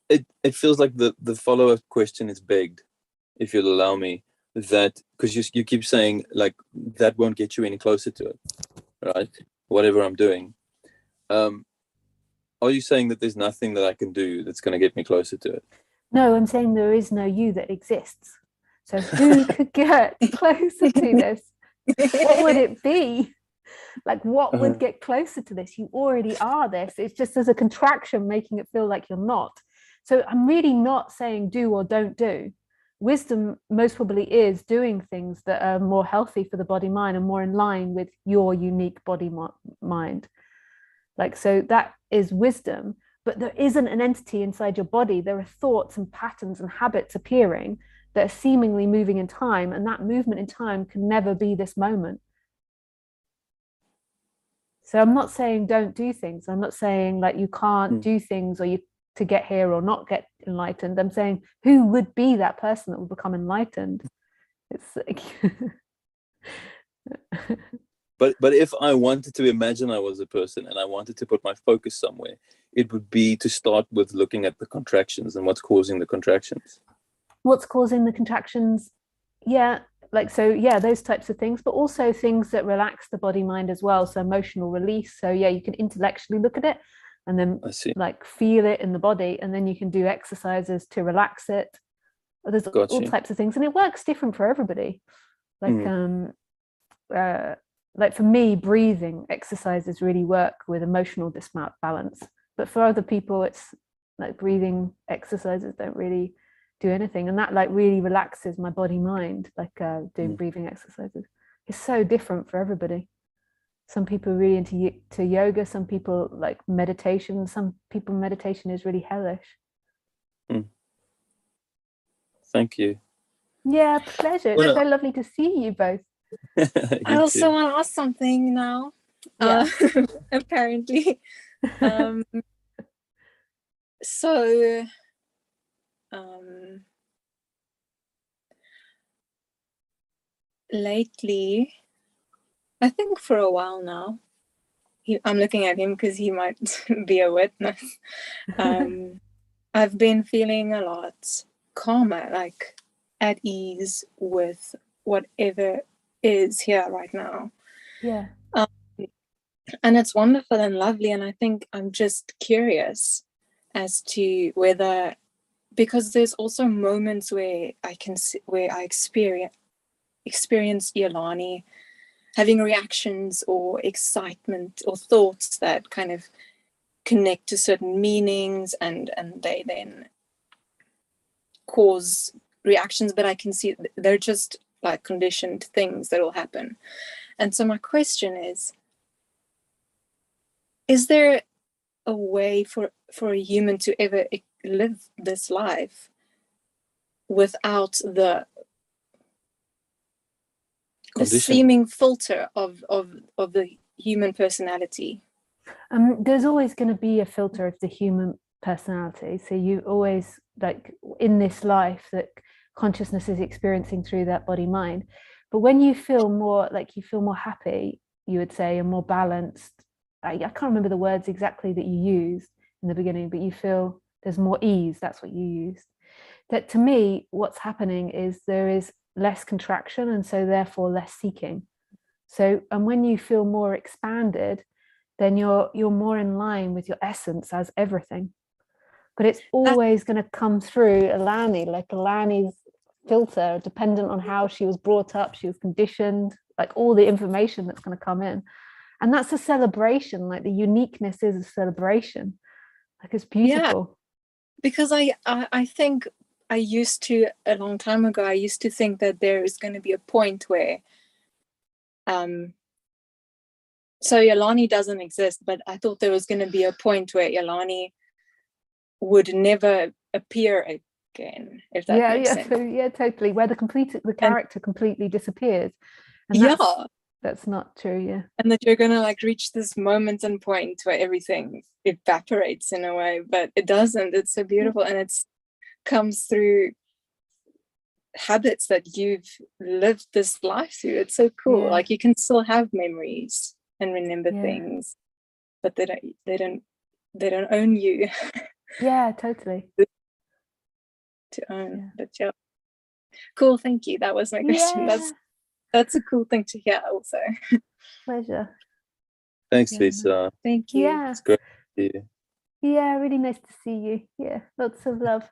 It feels like the follow-up question is begged, if you'll allow me, that because you keep saying like that won't get you any closer to it, right? Whatever I'm doing. Are you saying that there's nothing that I can do that's going to get me closer to it? No, I'm saying there is no you that exists. So who could get closer to this? What would it be? Like, what would get closer to this? You already are this. It's just as a contraction making it feel like you're not. So I'm really not saying do or don't do. Wisdom most probably is doing things that are more healthy for the body mind and more in line with your unique body mind. Like, so that is wisdom. But there isn't an entity inside your body. There are thoughts and patterns and habits appearing that are seemingly moving in time, and that movement in time can never be this moment. So I'm not saying don't do things. I'm not saying like you can't do things or you to get here or not get enlightened. I'm saying who would be that person that will become enlightened? It's like But if I wanted to imagine I was a person and I wanted to put my focus somewhere, it would be to start with looking at the contractions and what's causing the contractions. What's causing the contractions? Yeah, like, so yeah, those types of things, but also things that relax the body mind as well. So emotional release. So yeah, you can intellectually look at it and then like feel it in the body, and then you can do exercises to relax it. There's all types of things, and it works different for everybody. Like like for me, breathing exercises really work with emotional disbalance, but for other people it's like breathing exercises don't really do anything, and that like really relaxes my body mind, like doing breathing exercises. It's so different for everybody. Some people are really into yoga, some people like meditation, some people meditation is really hellish. Thank you. Yeah, pleasure. It's so lovely to see you both. I also want to ask something now. Yeah. Apparently. So lately, I think for a while now, I'm looking at him because he might be a witness. I've been feeling a lot calmer, like at ease with whatever is here right now. Yeah. And it's wonderful and lovely. And I think I'm just curious as to whether, because there's also moments where I experience Iolani having reactions or excitement or thoughts that kind of connect to certain meanings, and they then cause reactions, but I can see they're just like conditioned things that will happen. And so my question is there a way for a human to ever live this life without the seeming filter of the human personality? There's always going to be a filter of the human personality. So you always, like in this life, that consciousness is experiencing through that body mind. But when you feel more happy, you would say, and more balanced, I can't remember the words exactly that you used in the beginning, but you feel there's more ease. That's what you used. That to me, what's happening is there is less contraction, and so therefore less seeking. So, and when you feel more expanded, then you're more in line with your essence as everything. But it's always going to come through Alani's filter, dependent on how she was brought up, she was conditioned, like all the information that's going to come in. And that's a celebration, like the uniqueness is a celebration. Like it's beautiful. Yeah, because I think I used to, a long time ago, I used to think that there is going to be a point where so Yolani doesn't exist, but I thought there was going to be a point where Yolani would never appear again, if that makes sense. So, yeah, totally. Where the character completely disappears. And that's not true, yeah. And that you're going to like reach this moment and point where everything evaporates in a way, but it doesn't. It's so beautiful, and it comes through habits that you've lived this life through. It's so cool. Yeah. Like you can still have memories and remember things, but they don't own you. Yeah, totally. To own. But yeah, cool. Thank you. That was my question. That's a cool thing to hear also. Pleasure. Thanks, Lisa. Thank you. Yeah, It's great to see you. Yeah, really nice to see you. Yeah, lots of love.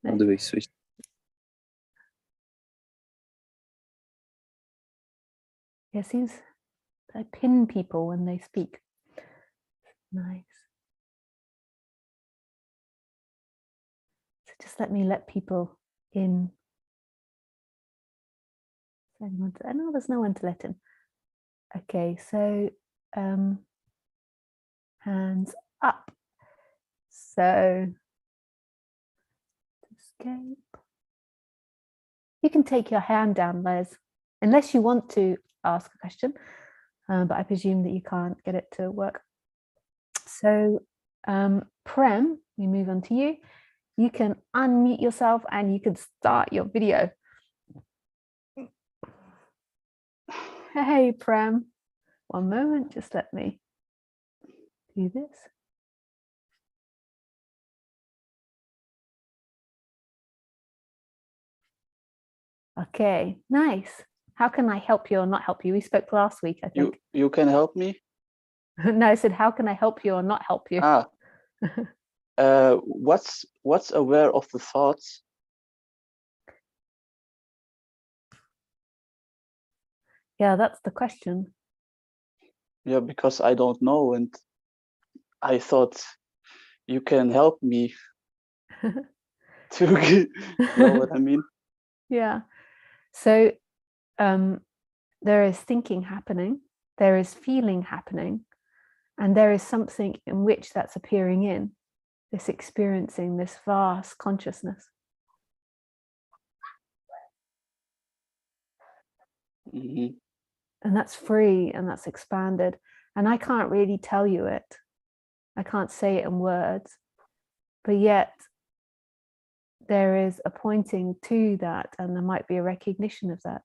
How do we switch? Yeah, seems I pin people when they speak. Nice. So just let people in. I know there's no one to let in. Okay, so hands up. So escape. You can take your hand down, Les, unless you want to ask a question, but I presume that you can't get it to work. So Prem, we move on to you. You can unmute yourself and you can start your video. Hey, Prem. One moment, just let me do this. Okay, nice. How can I help you or not help you? We spoke last week, I think. You can help me? No, I said, how can I help you or not help you? What's aware of the thoughts? Yeah, that's the question. Yeah, because I don't know, and I thought you can help me to know what I mean. Yeah. So there is thinking happening, there is feeling happening, and there is something in which that's appearing in, this experiencing, this vast consciousness. Mm-hmm. And that's free and that's expanded. And I can't really tell you it. I can't say it in words, but yet there is a pointing to that, and there might be a recognition of that.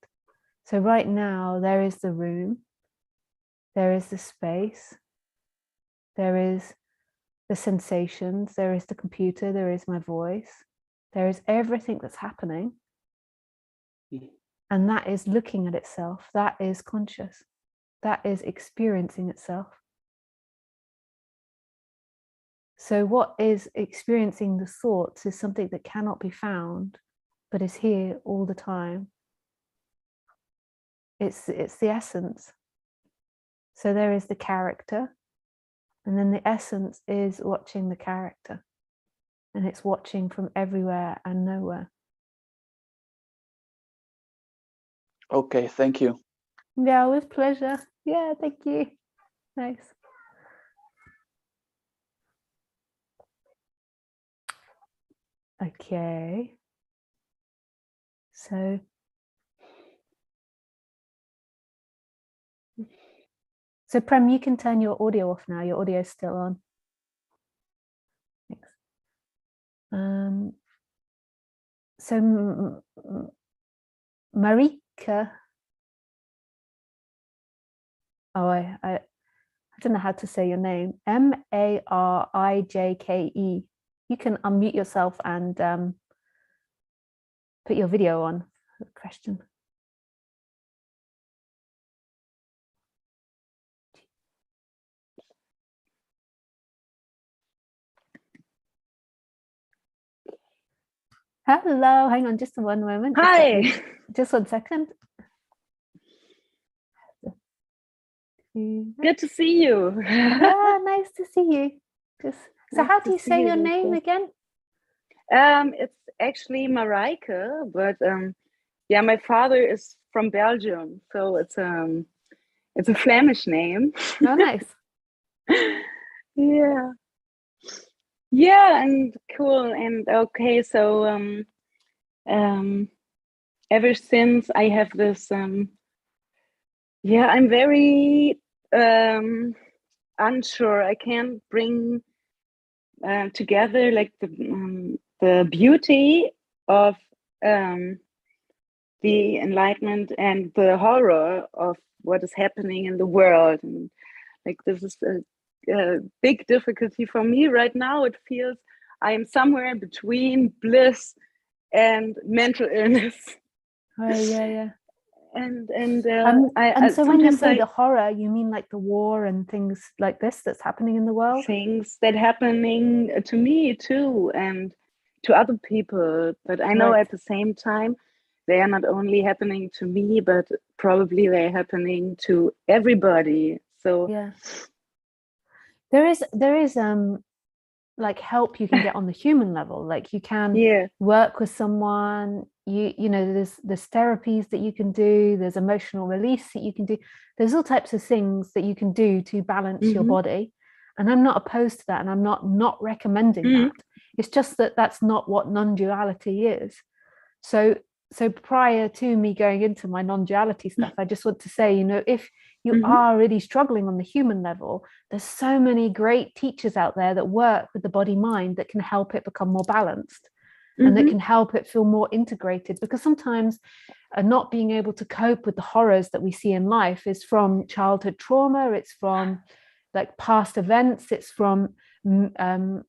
So right now there is the room, there is the space, there is the sensations, there is the computer, there is my voice, there is everything that's happening. And that is looking at itself, that is conscious, that is experiencing itself. So what is experiencing the thoughts is something that cannot be found, but is here all the time. It's the essence. So there is the character, and then the essence is watching the character, and it's watching from everywhere and nowhere. Okay, thank you. Yeah, with pleasure. Yeah, thank you. Nice. Okay. So Prem, you can turn your audio off now. Your audio is still on. Thanks. So Marika. Oh, I don't know how to say your name. Marijke. You can unmute yourself and put your video on for the question. Hello, hang on just one moment. Hi. Just 1 second. Good to see you. Yeah, nice to see you. So Nice how do to you see say you your as name well. again? It's actually Marijke, but yeah, my father is from Belgium, so it's a Flemish name. Oh, nice. Yeah. Yeah, and cool. And okay, so ever since I have this yeah, I'm very unsure. I can't bring together like the beauty of the enlightenment and the horror of what is happening in the world. And like this is a big difficulty for me right now. It feels I am somewhere between bliss and mental illness. Oh, yeah. And so when you sometimes say the horror, you mean like the war and things like this that's happening in the world? Things that happening to me too, and to other people. But I know at the same time, they are not only happening to me, but probably they're happening to everybody. So yeah, there is like help you can get on the human level. Like you can work with someone. You know, there's therapies that you can do. There's emotional release that you can do. There's all types of things that you can do to balance your body. And I'm not opposed to that, and I'm not recommending that. It's just that that's not what non-duality is. So prior to me going into my non-duality stuff, I just want to say, you know, if you are really struggling on the human level, there's so many great teachers out there that work with the body mind that can help it become more balanced and that can help it feel more integrated. Because sometimes not being able to cope with the horrors that we see in life is from childhood trauma, it's from like past events, it's from ideas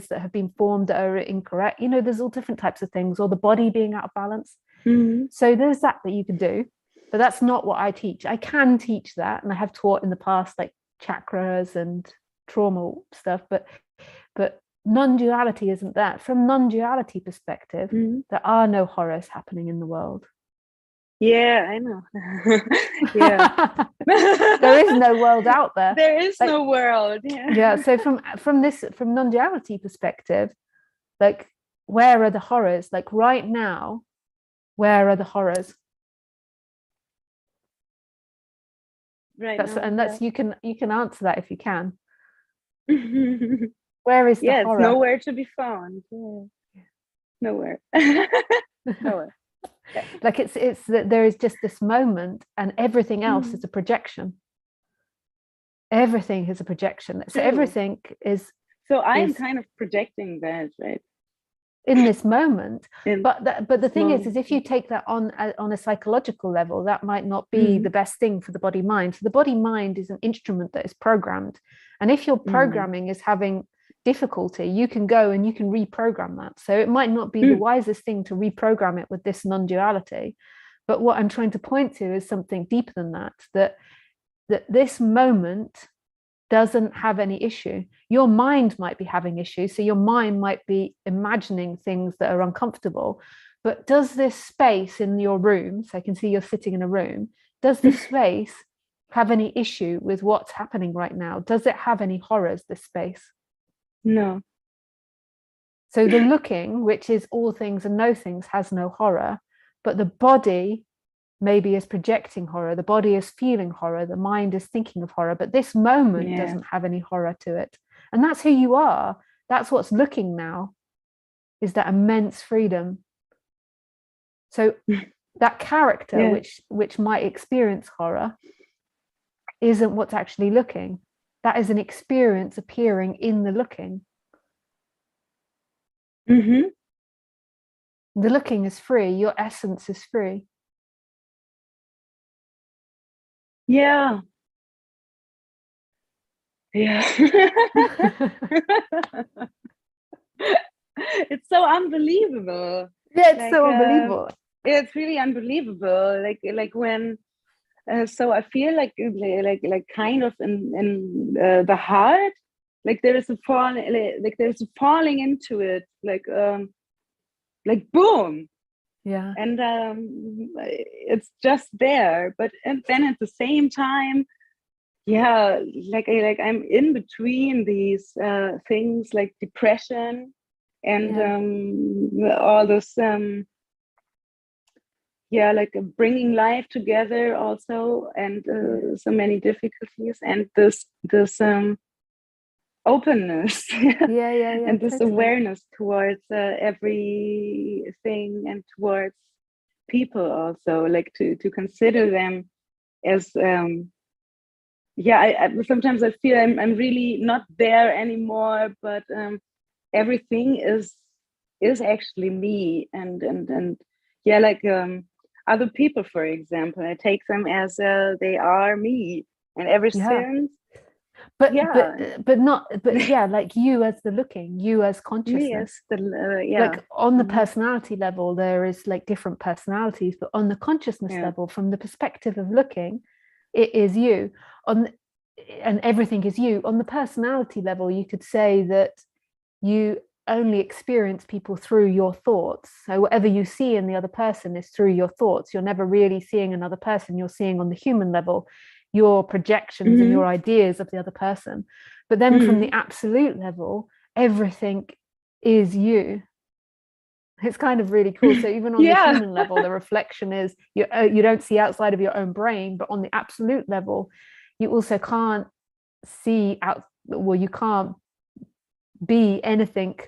that have been formed that are incorrect. You know, there's all different types of things, or the body being out of balance. So there's that you can do, but that's not what I teach. I can teach that, and I have taught in the past like chakras and trauma stuff, but non-duality isn't that. From non-duality perspective, there are no horrors happening in the world. Yeah, I know. Yeah. There is no world out there. There is no world. Yeah. So from non-duality perspective, like where are the horrors? Like right now, where are the horrors? Right. You can answer that if you can. Where is the horror? It's nowhere to be found. Yeah. Nowhere. Nowhere. Like it's that there is just this moment, and everything else is a projection. Everything is a projection. So everything is. So I'm kind of projecting that, right? In this moment, but the thing is if you take that on a psychological level, that might not be the best thing for the body mind. So the body mind is an instrument that is programmed, and if your programming is having difficulty, you can go and you can reprogram that. So it might not be the wisest thing to reprogram it with this non-duality, but what I'm trying to point to is something deeper than that, that this moment doesn't have any issue. Your mind might be having issues, so your mind might be imagining things that are uncomfortable, But does this space in your room, so I can see you're sitting in a room, does the space have any issue with what's happening right now? Does it have any horrors, this space? No. So the looking, which is all things and no things, has no horror, but the body maybe is projecting horror. The body is feeling horror. The mind is thinking of horror, but this moment doesn't have any horror to it. And that's who you are. That's what's looking now, is that immense freedom. So that character, which might experience horror, isn't what's actually looking. That is an experience appearing in the looking. Mm-hmm. The looking is free. Your essence is free. Yeah. Yeah. It's so unbelievable. Yeah, it's so unbelievable. It's really unbelievable. Like when so I feel like kind of in the heart, like there is a fall, like there's a falling into it, like boom. Yeah. And it's just there, but and then at the same time, yeah, like I'm in between these things like depression and all this like bringing life together also, and so many difficulties, and this openness and this totally. awareness towards everything and towards people also, like to consider them as I sometimes I feel I'm really not there anymore, but everything is actually me, and like other people, for example, I take them as they are me, and ever since but like you as the looking, you as consciousness, like on the personality level there is like different personalities, but on the consciousness level, from the perspective of looking, it is you. And everything is you. On the personality level, you could say that you only experience people through your thoughts. So whatever you see in the other person is through your thoughts. You're never really seeing another person. You're seeing on the human level your projections and your ideas of the other person. But then from the absolute level, everything is you. It's kind of really cool. So even on the human level, the reflection is you don't see outside of your own brain, but on the absolute level, you also can't see out. Well, you can't be anything,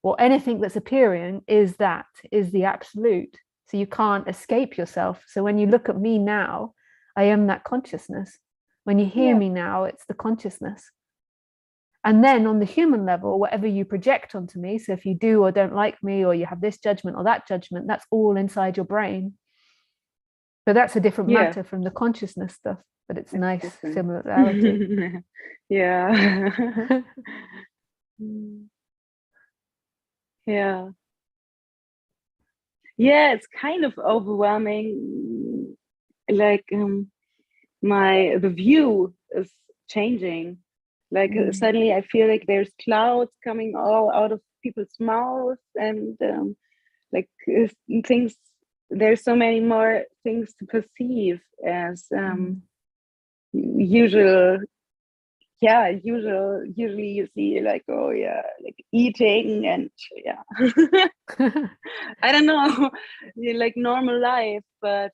or anything that's appearing is the absolute. So you can't escape yourself. So when you look at me now, I am that consciousness. When you hear me now, it's the consciousness. And then on the human level, whatever you project onto me, so if you do or don't like me, or you have this judgment or that judgment, that's all inside your brain. But that's a different matter from the consciousness stuff. But it's nice different. similarity. It's kind of overwhelming, like the view is changing, like suddenly I feel like there's clouds coming all out of people's mouths, and like things, there's so many more things to perceive as usual. Usually you see like, like eating and I don't know, like normal life, but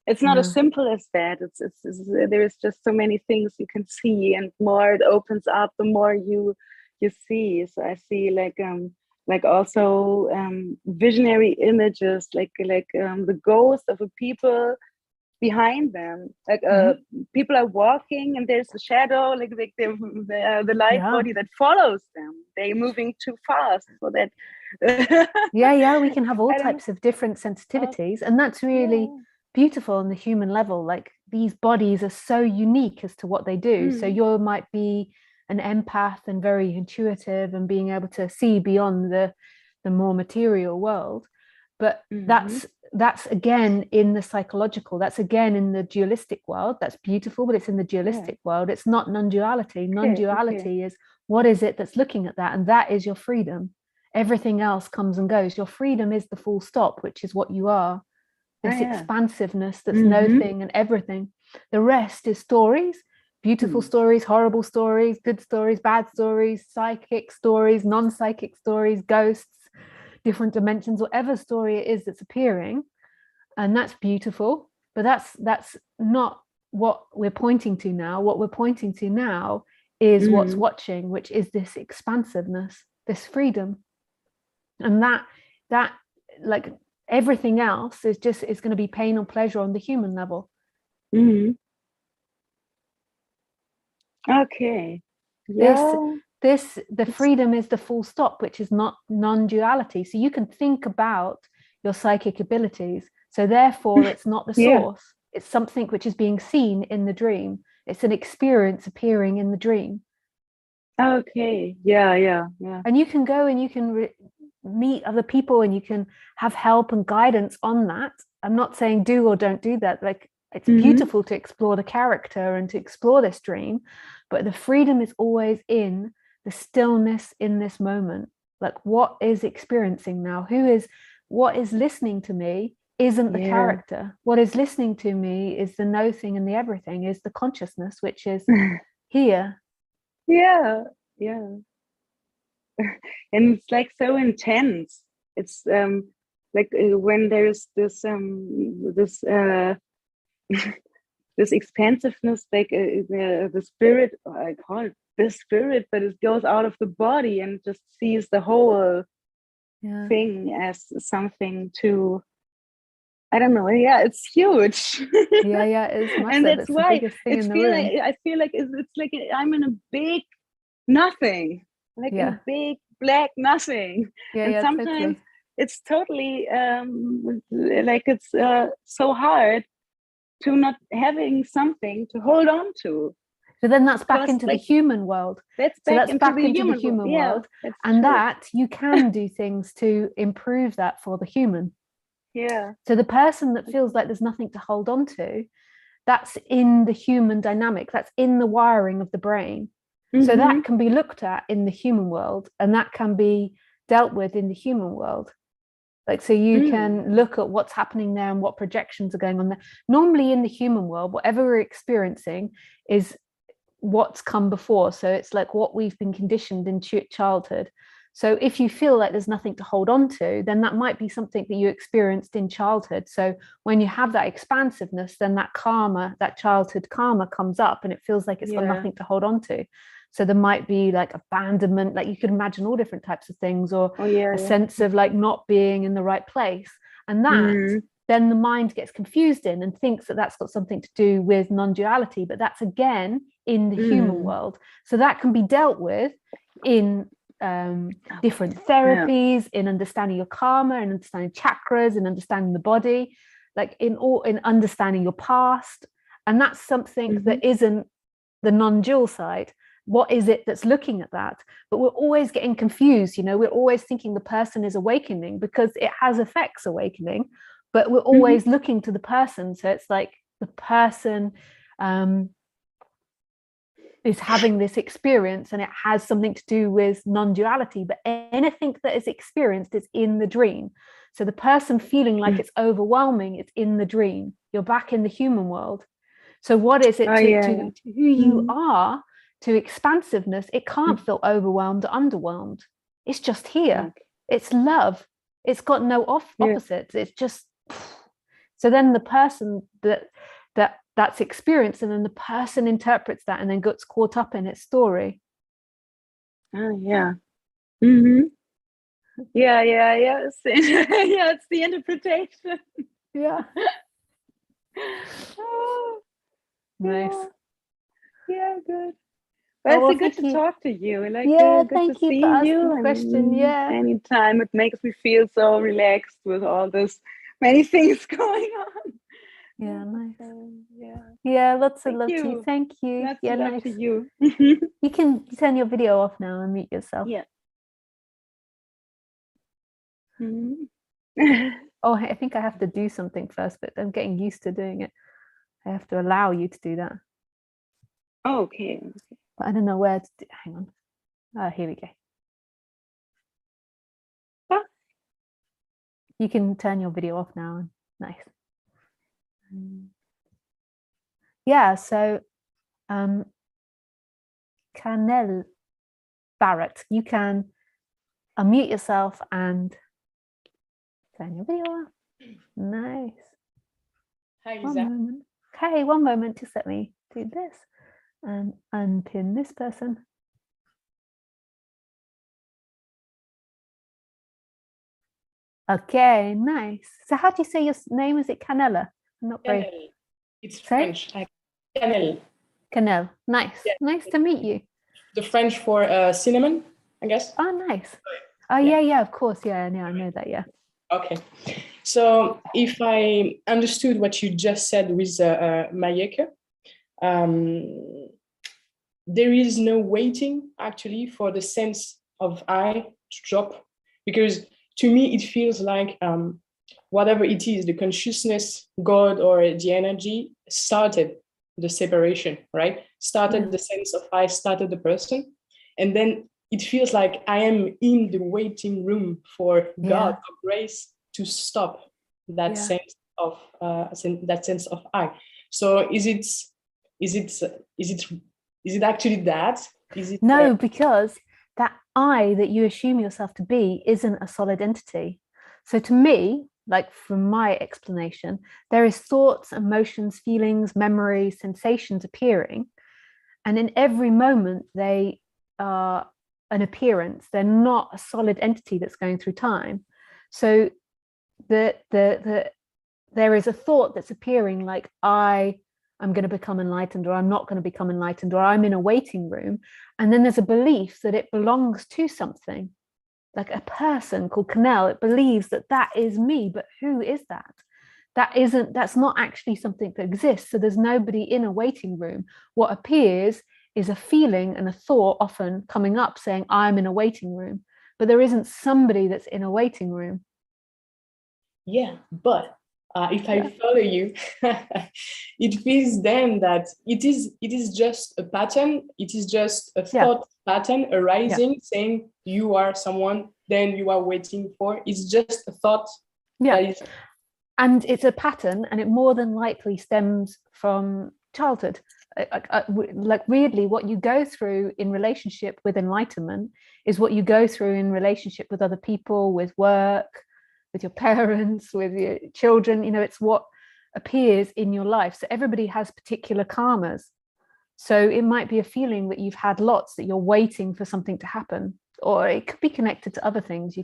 it's not as simple as that. It's there is just so many things you can see, and more it opens up, the more you see. So I see like also visionary images, like the ghost of a people behind them, like people are walking and there's a shadow, like the light body that follows them. They're moving too fast for that. We can have all types of different sensitivities, and that's really beautiful on the human level. Like these bodies are so unique as to what they do. So you might be an empath and very intuitive and being able to see beyond the more material world, but that's again in the psychological, that's again in the dualistic world. That's beautiful, but it's in the dualistic world. It's not non-duality. Non-duality is what is it that's looking at that, and that is your freedom. everything else comes and goes. Your freedom is the full stop, which is what you are. This expansiveness that's no thing and everything. The rest is stories, beautiful stories, horrible stories, good stories, bad stories, psychic stories, non-psychic stories, ghosts, different dimensions, whatever story it is that's appearing. And that's beautiful, but that's not what we're pointing to now. What we're pointing to now is what's watching, which is this expansiveness, this freedom. And that like everything else is going to be pain or pleasure on the human level. Okay. Yeah. The freedom is the full stop, which is not non-duality. So you can think about your psychic abilities. So therefore it's not the source. It's something which is being seen in the dream. It's an experience appearing in the dream. Okay. Yeah. And you can go and you can meet other people and you can have help and guidance on that. I'm not saying do or don't do that. Like, it's beautiful to explore the character and to explore this dream, but the freedom is always in the stillness in this moment. Like, what is experiencing now? What is listening to me isn't the character. What is listening to me is the no thing and the everything, is the consciousness, which is here. Yeah. And it's like so intense. It's like when there's this this expansiveness, like the spirit, I call it the spirit, but it goes out of the body and just sees the whole thing as something to, I don't know. Yeah, it's huge. It's massive. And that's it's why the biggest thing in the room. I feel like it's like I'm in a big nothing, like a big black nothing. And sometimes totally. it's totally like it's so hard to not having something to hold on to. So then that's back into the human world. That's back into the human world. And that you can do things to improve that for the human. Yeah. So the person that feels like there's nothing to hold on to, that's in the human dynamic, that's in the wiring of the brain. So that can be looked at in the human world, and that can be dealt with in the human world. Like, so you can look at what's happening there and what projections are going on there. Normally in the human world, whatever we're experiencing is what's come before. So it's like what we've been conditioned in childhood. So if you feel like there's nothing to hold on to, then that might be something that you experienced in childhood. So when you have that expansiveness, then that karma, that childhood karma comes up and it feels like it's got nothing to hold on to. So there might be like abandonment, like you could imagine all different types of things, or a sense of like not being in the right place. And that then the mind gets confused in and thinks that that's got something to do with non-duality, but that's again in the human world. So that can be dealt with in different therapies, in understanding your karma, in understanding chakras, in understanding the body, like in understanding your past. And that's something that isn't the non-dual side. What is it that's looking at that? But we're always getting confused, we're always thinking the person is awakening because it has effects awakening, but we're always looking to the person. So it's like the person is having this experience and it has something to do with non-duality, but anything that is experienced is in the dream. So the person feeling like it's overwhelming, it's in the dream. You're back in the human world. So what is it to who you are, to expansiveness? It can't feel overwhelmed or underwhelmed. It's just here. It's love. It's got no opposites. It's just, so then the person that's experienced, and then the person interprets that and then gets caught up in its story. Yeah, it's the interpretation. Nice. Yeah, good. Well, it's good to talk to you. Like, good thank to you see for asking you. the question. Anytime, it makes me feel so relaxed with all this many things going on. Nice. Lots of love to you. Thank you. Lots of love to you. You can turn your video off now and mute yourself. Oh, I think I have to do something first, but I'm getting used to doing it. I have to allow you to do that. Okay. But I don't know where to do. Hang on. Oh, here we go. You can turn your video off now. Nice. Yeah, so Canel Barrett, you can unmute yourself and turn your video off. Nice. Hi, One Lisa. moment. Okay, one moment. Just let me do this and unpin this person. Okay, nice. So how do you say your name? Is it Canella? I'm not very... Canel. It's Sorry? French. Canel. Canel. Nice. Yeah. Nice to meet you. The French for cinnamon, I guess. Oh, nice. Oh, yeah, of course. Yeah, I know that, yeah. Okay. So if I understood what you just said with Mayeke, there is no waiting actually for the sense of I to drop, because to me it feels like whatever it is, the consciousness, God, or the energy started the separation, right? Started the sense of I, started the person, and then it feels like I am in the waiting room for God, for grace to stop that sense of I. So is it actually that? Is it no, because that I that you assume yourself to be isn't a solid entity. So to me, like from my explanation, there is thoughts, emotions, feelings, memories, sensations appearing, and in every moment they are an appearance. They're not a solid entity that's going through time. So there is a thought that's appearing like I'm going to become enlightened, or I'm not going to become enlightened, or I'm in a waiting room. And then there's a belief that it belongs to something, like a person called Canel. It believes that that is me, but who is that? That's not actually something that exists. So there's nobody in a waiting room. What appears is a feeling and a thought often coming up saying, I'm in a waiting room, but there isn't somebody that's in a waiting room. Yeah, but if I follow you, it feels then that it is just a pattern. It is just a thought pattern arising, saying you are someone, then you are waiting for. It's just a thought. Yeah, and it's a pattern, and it more than likely stems from childhood. Like weirdly, what you go through in relationship with enlightenment is what you go through in relationship with other people, with work, with your parents, with your children. You know, it's what appears in your life. So everybody has particular karmas. So it might be a feeling that you've had lots, that you're waiting for something to happen, or it could be connected to other things.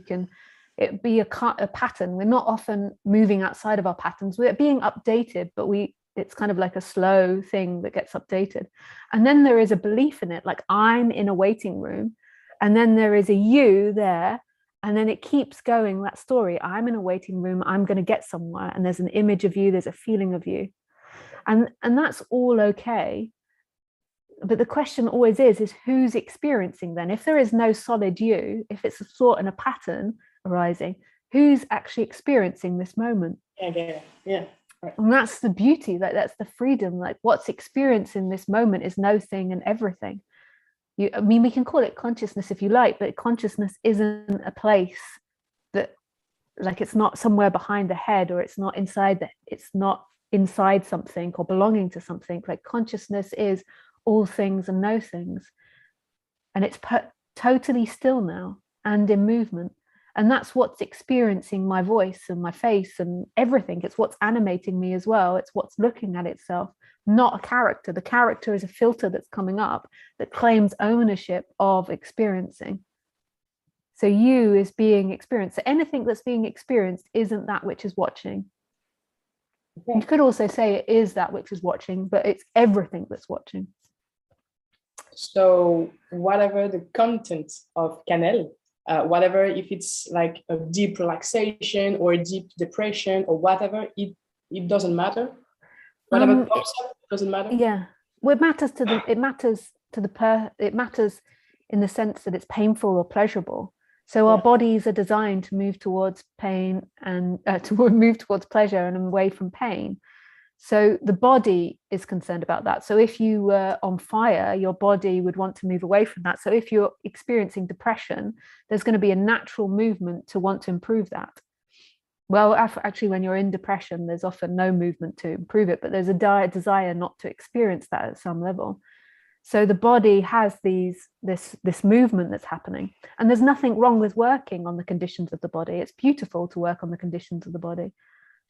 It be a pattern. We're not often moving outside of our patterns. We're being updated, but it's kind of like a slow thing that gets updated. And then there is a belief in it, like I'm in a waiting room, and then there is a you there. And then it keeps going, that story. I'm in a waiting room, I'm going to get somewhere. And there's an image of you, there's a feeling of you. And that's all okay. But the question always is who's experiencing then? If there is no solid you, if it's a thought and a pattern arising, who's actually experiencing this moment? Yeah. Right. And that's the beauty, like that's the freedom. Like what's experiencing this moment is no thing and everything. I mean, we can call it consciousness if you like, but consciousness isn't a place that, like, it's not somewhere behind the head, or it's not inside something or belonging to something. Like consciousness is all things and no things, and it's totally still now and in movement. And that's what's experiencing my voice and my face and everything. It's what's animating me as well. It's what's looking at itself, not a character. The character is a filter that's coming up that claims ownership of experiencing. So you is being experienced. So anything that's being experienced isn't that which is watching. You could also say it is that which is watching, but it's everything that's watching. So whatever the content of Canel, whatever, if it's like a deep relaxation or a deep depression or whatever, it doesn't matter. Whatever pops up, it doesn't matter. Yeah, well, it matters in the sense that it's painful or pleasurable. So our bodies are designed to move towards pain and to move towards pleasure and away from pain. So the body is concerned about that. So if you were on fire, your body would want to move away from that. So if you're experiencing depression, there's going to be a natural movement to want to improve that. well, actually, when you're in depression, there's often no movement to improve it, but there's a desire not to experience that at some level. So the body has this movement that's happening, and there's nothing wrong with working on the conditions of the body. It's beautiful to work on the conditions of the body.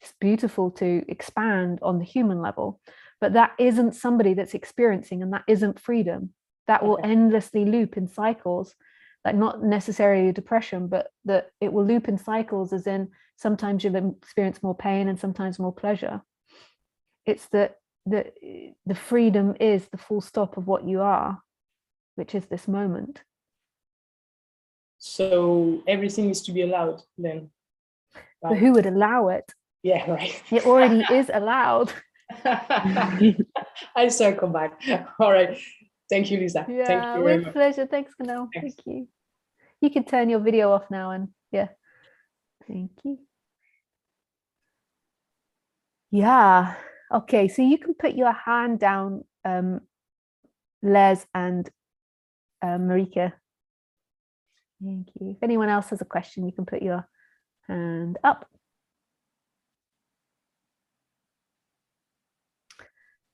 It's beautiful to expand on the human level, but that isn't somebody that's experiencing, and that isn't freedom. That will endlessly loop in cycles, like not necessarily depression, but that it will loop in cycles, as in sometimes you'll experience more pain and sometimes more pleasure. It's that the freedom is the full stop of what you are, which is this moment. So everything is to be allowed then. But who would allow it? Yeah, right. It already is allowed. I circle back. All right. Thank you, Lisa. Yeah, Thank you very with much. pleasure. Thanks, Canal. Thank you. You can turn your video off now, and yeah. Thank you. Yeah. Okay, so you can put your hand down, Les and Marika. Thank you. If anyone else has a question, you can put your hand up.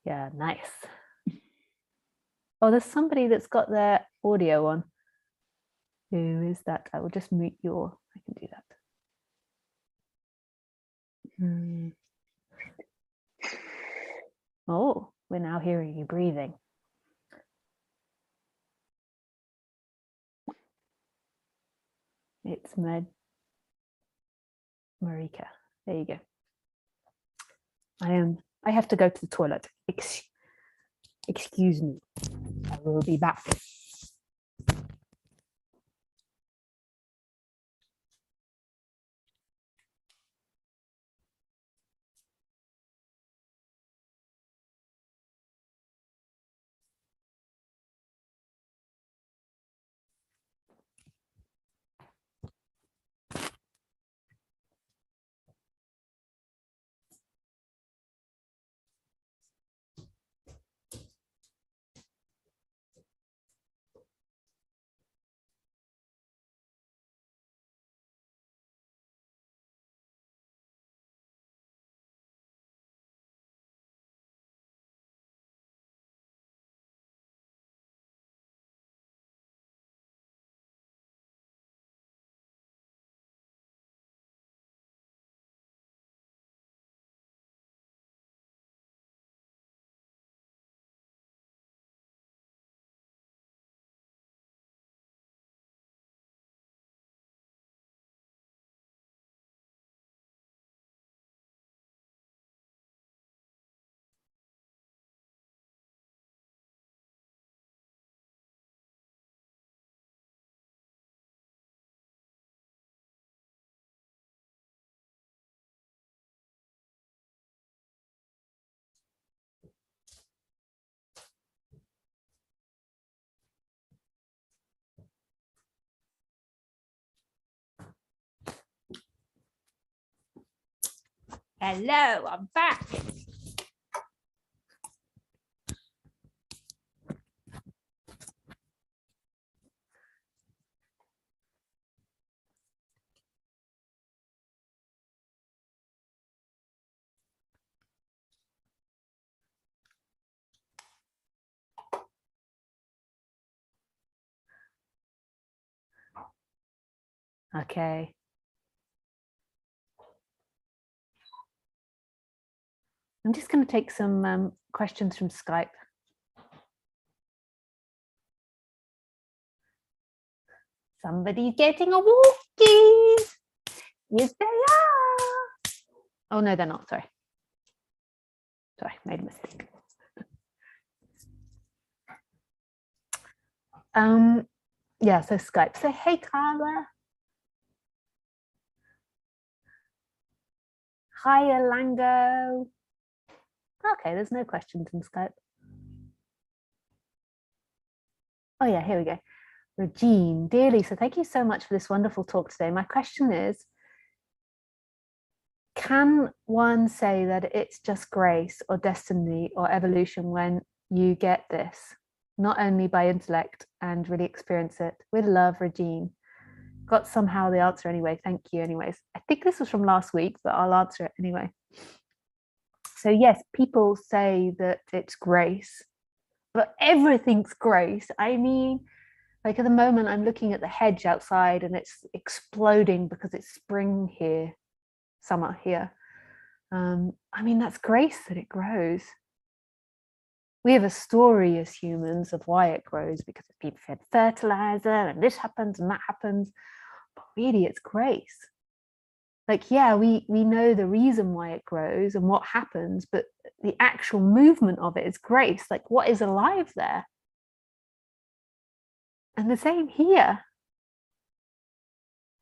Yeah, nice. Oh, there's somebody that's got their audio on. Who is that? I will just mute your, I can do that. Oh, we're now hearing you breathing. It's Marika. There you go. I have to go to the toilet. Excuse me. I will be back. Hello, I'm back. Okay. I'm just going to take some questions from Skype. Somebody's getting a walkie. Yes, they are. Oh, no, they're not. Sorry. Sorry, made a mistake. Yeah, so Skype. So, hey, Carla. Hi, Alango. Okay, there's no questions in Skype. Oh, yeah, here we go. Regine, dear Lisa, thank you so much for this wonderful talk today. My question is, can one say that it's just grace or destiny or evolution when you get this, not only by intellect and really experience it? With love, Regine. got somehow the answer anyway. Thank you anyways. I think this was from last week, but I'll answer it anyway. So yes, people say that it's grace, but everything's grace. I mean, like at the moment I'm looking at the hedge outside and it's exploding because it's spring here, summer here. I mean, that's grace that it grows. We have a story as humans of why it grows, because people fed fertilizer and this happens and that happens, but really it's grace. Like, yeah, we know the reason why it grows and what happens, but the actual movement of it is grace. Like, what is alive there? And the same here.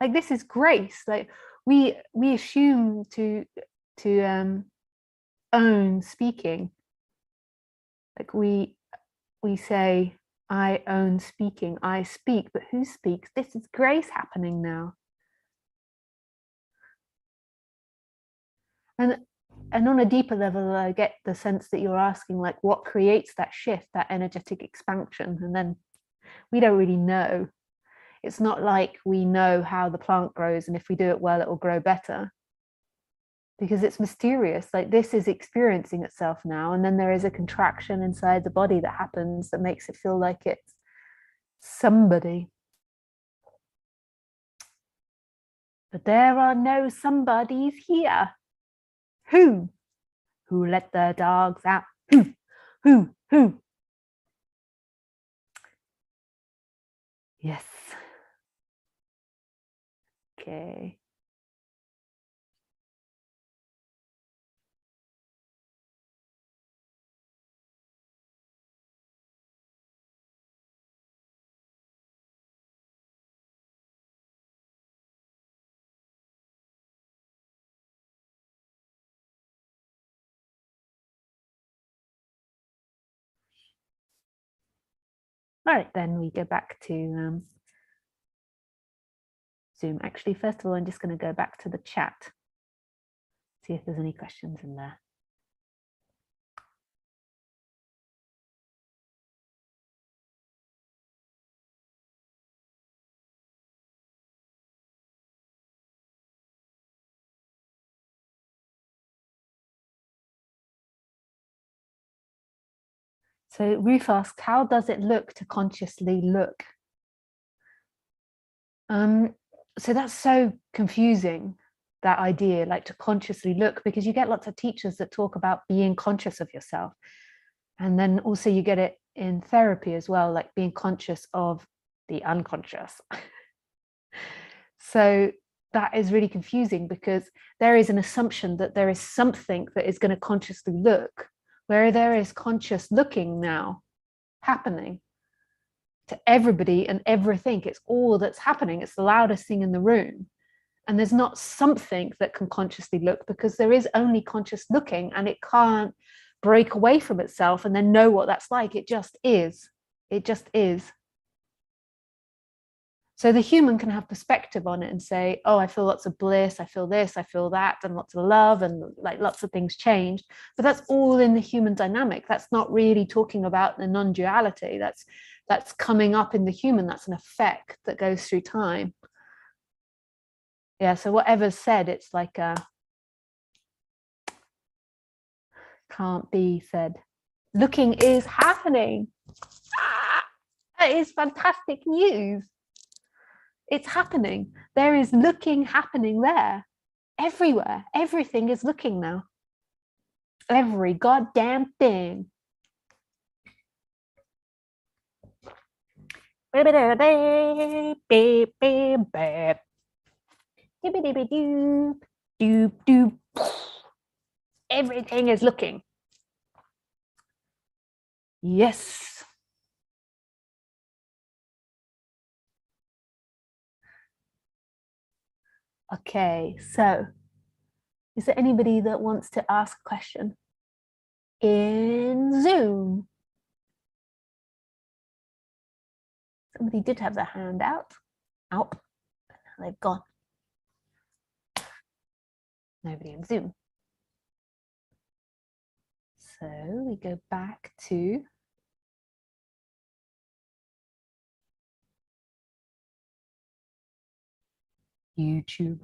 Like, this is grace. Like, we assume to own speaking. Like we say, I own speaking, I speak, but who speaks? This is grace happening now. And on a deeper level, I get the sense that you're asking, like, what creates that shift, that energetic expansion? And then we don't really know. It's not like we know how the plant grows, and if we do it well, it will grow better. Because it's mysterious. Like, this is experiencing itself now, and then there is a contraction inside the body that happens that makes it feel like it's somebody. But there are no somebodies here. Who let the dogs out? Who? Yes. Okay. All right, then we go back to Zoom. Actually, first of all, I'm just going to go back to the chat, see if there's any questions in there. So Ruth asks, how does it look to consciously look? So that's so confusing, that idea, like to consciously look, because you get lots of teachers that talk about being conscious of yourself. And then also you get it in therapy as well, like being conscious of the unconscious. So that is really confusing, because there is an assumption that there is something that is going to consciously look, where there is conscious looking now happening to everybody and everything. It's all that's happening. It's the loudest thing in the room. And there's not something that can consciously look, because there is only conscious looking, and it can't break away from itself and then know what that's like. It just is. It just is. So the human can have perspective on it and say, oh, I feel lots of bliss, I feel this, I feel that, and lots of love, and like lots of things changed. But that's all in the human dynamic. That's not really talking about the non-duality. That's coming up in the human. That's an effect that goes through time. Yeah, so whatever's said, it's like can't be said. Looking is happening. That is fantastic news. It's happening. There is looking happening there. Everywhere. Everything is looking now. Every goddamn thing. Everything is looking. Yes. Okay, so is there anybody that wants to ask a question in Zoom? Somebody did have their hand out. They've gone. Nobody in Zoom. So we go back to YouTube.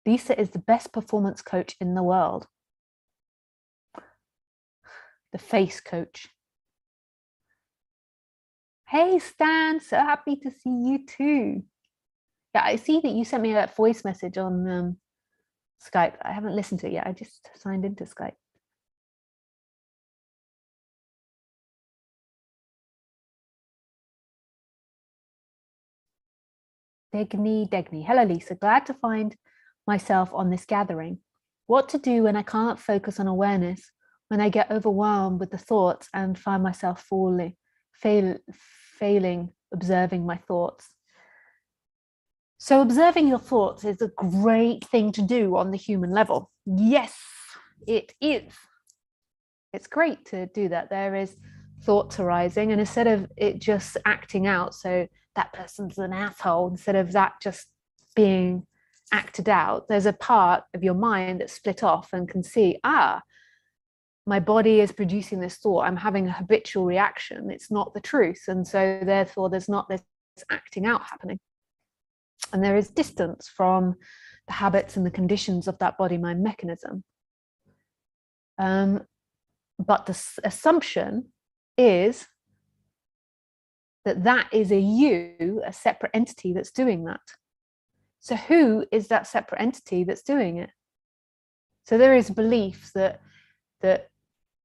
Lisa is the best performance coach in the world. The face coach. Hey Stan, so happy to see you too. Yeah, I see that you sent me a voice message on Skype. I haven't listened to it yet. I just signed into Skype. Degni. Hello, Lisa. Glad to find myself on this gathering. What to do when I can't focus on awareness, when I get overwhelmed with the thoughts and find myself failing observing my thoughts. So observing your thoughts is a great thing to do on the human level. Yes, it is. It's great to do that. There is thoughts arising, and instead of it just acting out, so that person's an asshole, instead of that just being acted out, there's a part of your mind that's split off and can see, my body is producing this thought, I'm having a habitual reaction, it's not the truth, and so therefore there's not this acting out happening. And there is distance from the habits and the conditions of that body-mind mechanism. But the assumption is that that is a you, a separate entity that's doing that. So who is that separate entity that's doing it? So there is a belief that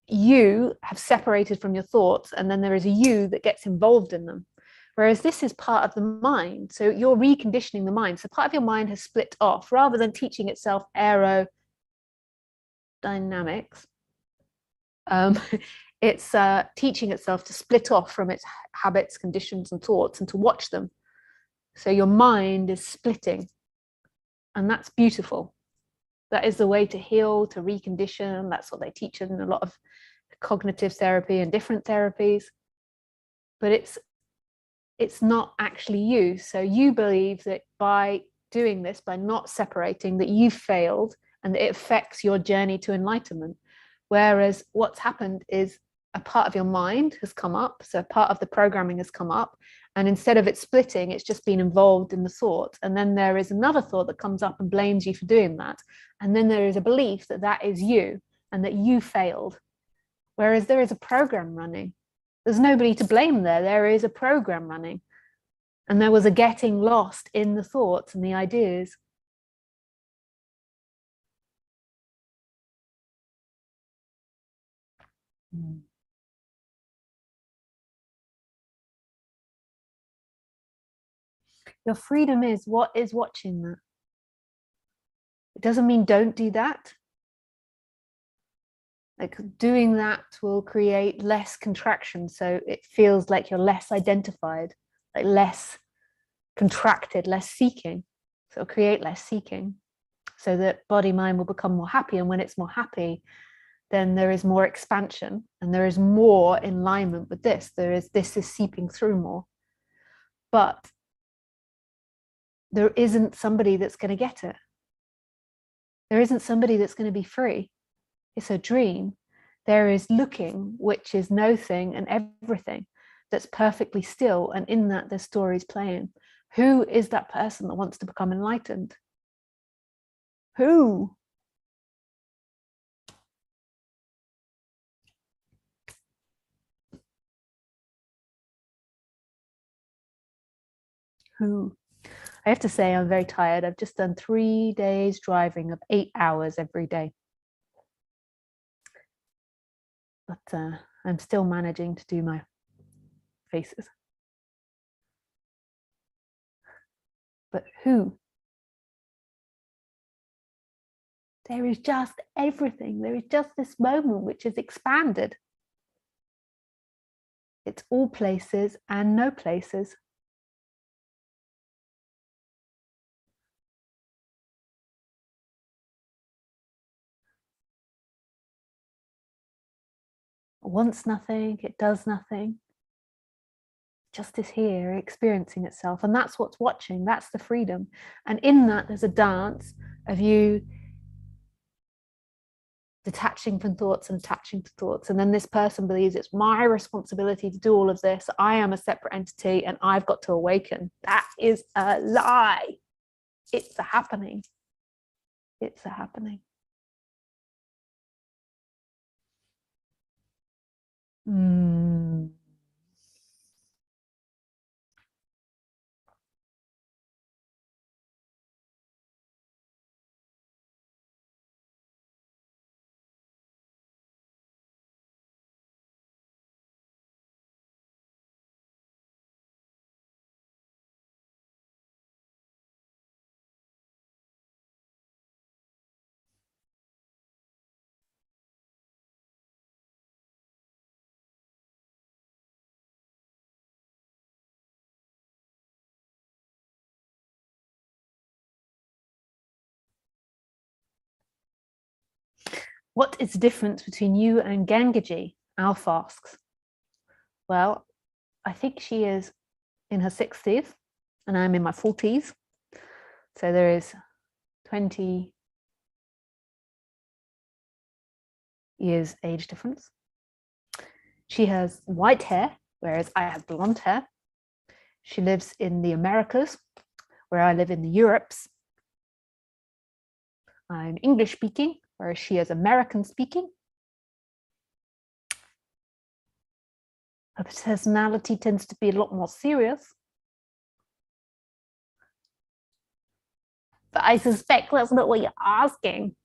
you have separated from your thoughts, and then there is a you that gets involved in them. Whereas this is part of the mind. So you're reconditioning the mind. So part of your mind has split off rather than teaching itself aerodynamics. It's teaching itself to split off from its habits, conditions, and thoughts and to watch them. So your mind is splitting. And that's beautiful. That is the way to heal, to recondition. That's what they teach in a lot of cognitive therapy and different therapies. But it's not actually you. So you believe that by doing this, by not separating, that you've failed and that it affects your journey to enlightenment. Whereas what's happened is a part of your mind has come up, so a part of the programming has come up, and instead of it splitting, it's just been involved in the thought. And then there is another thought that comes up and blames you for doing that. And then there is a belief that that is you and that you failed. Whereas there is a program running. There's nobody to blame there. There is a program running. And there was a getting lost in the thoughts and the ideas. Your freedom is what is watching that. It doesn't mean don't do that. Like doing that will create less contraction. So it feels like you're less identified, like less contracted, less seeking. So it'll create less seeking so that body mind will become more happy. And when it's more happy, then there is more expansion and there is more alignment with this. This is seeping through more. But there isn't somebody that's going to get it. There isn't somebody that's going to be free. It's a dream. There is looking, which is nothing and everything that's perfectly still. And in that, the story's playing. Who is that person that wants to become enlightened? Who? Who? I have to say I'm very tired. I've just done 3 days driving of 8 hours every day. But I'm still managing to do my faces. But who? There is just everything. There is just this moment which is expanded. It's all places and no places. It wants nothing, it does nothing. Just is here, experiencing itself. And that's what's watching, that's the freedom. And in that, there's a dance of you detaching from thoughts and attaching to thoughts. And then this person believes it's my responsibility to do all of this. I am a separate entity and I've got to awaken. That is a lie. It's a happening. It's a happening. What is the difference between you and Gangaji? Alf asks. Well, I think she is in her 60s and I'm in my 40s. So there is 20 years age difference. She has white hair, whereas I have blonde hair. She lives in the Americas, where I live in the Europes. I'm English speaking, whereas she is American speaking. Her personality tends to be a lot more serious. But I suspect that's not what you're asking.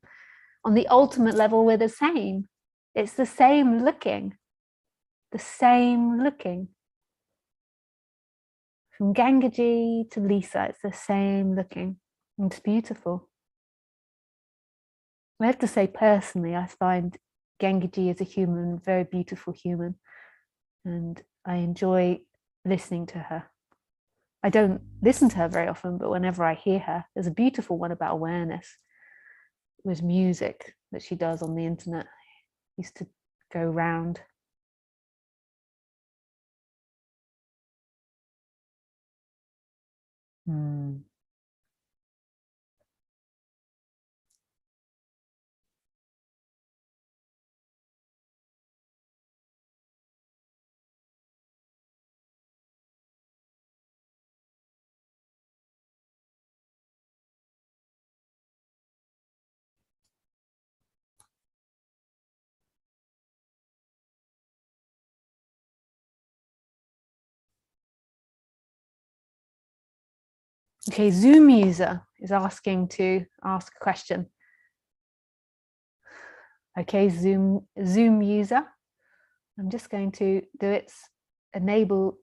On the ultimate level, we're the same. It's the same looking. The same looking. From Gangaji to Lisa, it's the same looking. And it's beautiful. I have to say, personally, I find Gangaji as a human, very beautiful human. And I enjoy listening to her. I don't listen to her very often, but whenever I hear her, there's a beautiful one about awareness with music that she does on the internet. Used to go round. Okay, Zoom user is asking to ask a question. Okay, Zoom user, I'm just going to do it. Enable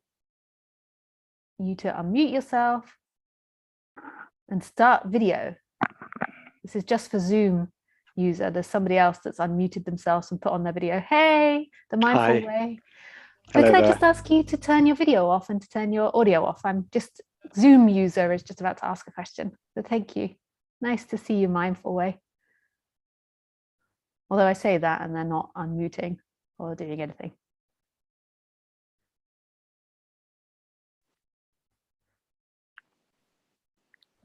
you to unmute yourself and start video. This is just for Zoom user. There's somebody else that's unmuted themselves and put on their video. Hey, the mindful way. So Hello can I there. just ask you to turn your video off and to turn your audio off? I'm just, Zoom user is just about to ask a question. So thank you. Nice to see you, mindful way. Although I say that and they're not unmuting or doing anything.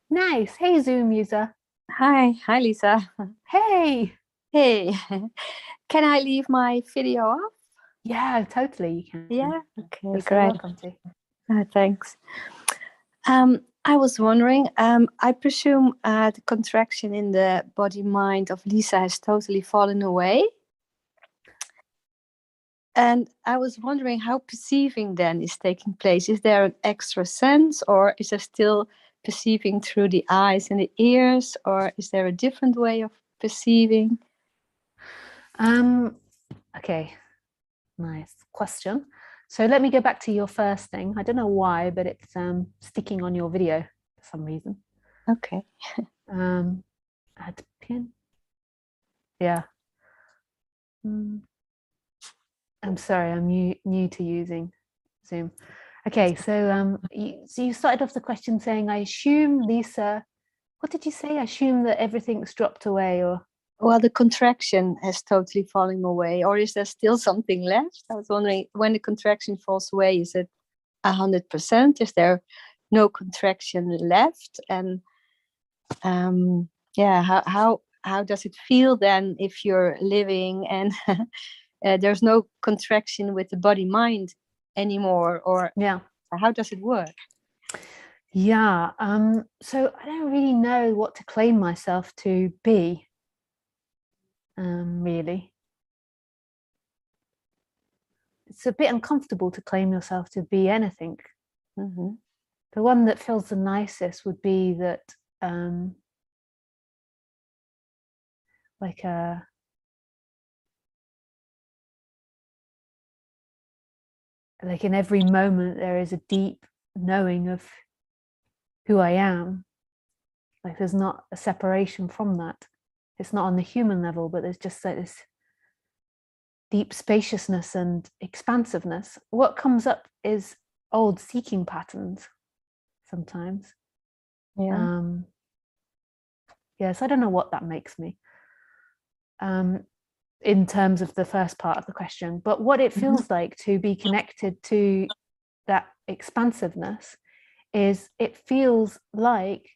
Nice. Hey, Zoom user. Hi, Lisa. Hey. Hey, can I leave my video off? Yeah, totally. You can. Yeah, okay, You're so great. welcome to. Thanks. I was wondering, I presume the contraction in the body mind of Lisa has totally fallen away. And I was wondering how perceiving then is taking place. Is there an extra sense, or is there still perceiving through the eyes and the ears, or is there a different way of perceiving? Okay, nice question. So let me go back to your first thing. I don't know why, but it's sticking on your video for some reason. Okay. Add pin. Yeah. I'm sorry, I'm new to using Zoom. Okay, so you started off the question saying, I assume, Lisa, what did you say? I assume that everything's dropped away, or? Well, the contraction has totally fallen away, or is there still something left? I was wondering, when the contraction falls away, is it 100%? Is there no contraction left? And yeah, how how does it feel then if you're living and there's no contraction with the body mind anymore, or Yeah. how does it work? Yeah. So I don't really know what to claim myself to be. Really. It's a bit uncomfortable to claim yourself to be anything. Mm-hmm. The one that feels the nicest would be that like in every moment there is a deep knowing of who I am. Like there's not a separation from that. It's not on the human level, but there's just like this deep spaciousness and expansiveness. What comes up is old seeking patterns sometimes. Yeah. Yes, I don't know what that makes me in terms of the first part of the question, but what it feels like to be connected to that expansiveness is it feels like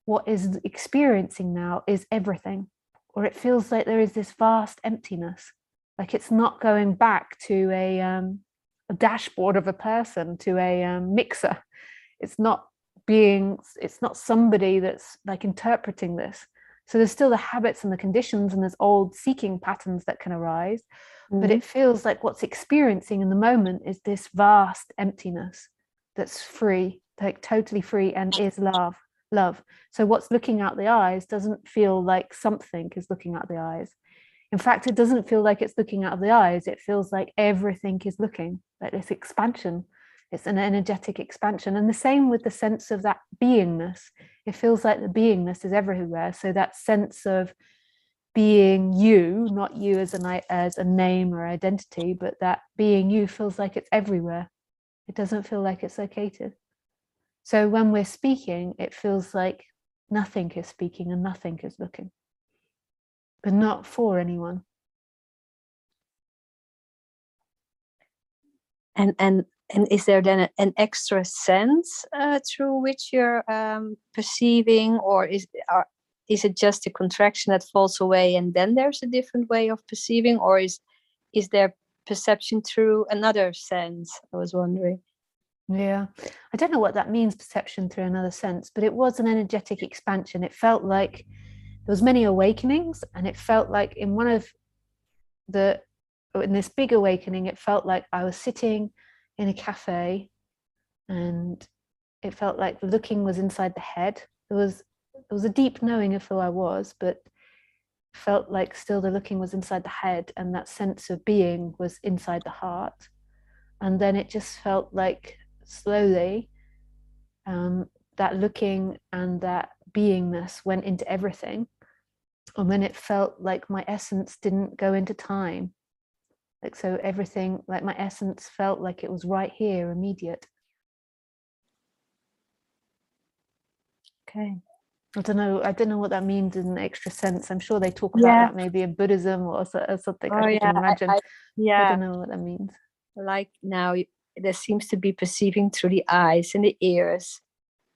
what is experiencing now is everything, or it feels like there is this vast emptiness, like it's not going back to a dashboard of a person, to a mixer. It's not somebody that's like interpreting this. So there's still the habits and the conditions and there's old seeking patterns that can arise, but it feels like what's experiencing in the moment is this vast emptiness that's free, like totally free, and is love. So what's looking out the eyes doesn't feel like something is looking out the eyes. In fact, it doesn't feel like it's looking out of the eyes. It feels like everything is looking, like this expansion. It's an energetic expansion. And the same with the sense of that beingness. It feels like the beingness is everywhere. So that sense of being you, not you as a name or identity, but that being you feels like it's everywhere. It doesn't feel like it's located. So when we're speaking, it feels like nothing is speaking and nothing is looking, but not for anyone. And is there then an extra sense through which you're perceiving, or is it just a contraction that falls away and then there's a different way of perceiving, or is there perception through another sense? I was wondering. Yeah, I don't know what that means, perception through another sense, but it was an energetic expansion. It felt like there was many awakenings, and it felt like in this big awakening, it felt like I was sitting in a cafe and it felt like the looking was inside the head. There was a deep knowing of who I was, but felt like still the looking was inside the head, and that sense of being was inside the heart. And then it just felt like slowly that looking and that beingness went into everything. And then it felt like my essence didn't go into time. Like, so everything, like my essence felt like it was right here, immediate. Okay. I don't know what that means in an extra sense. I'm sure they talk about that maybe in Buddhism or something. Oh, I can imagine. I yeah. don't know what that means. Like now, there seems to be perceiving through the eyes and the ears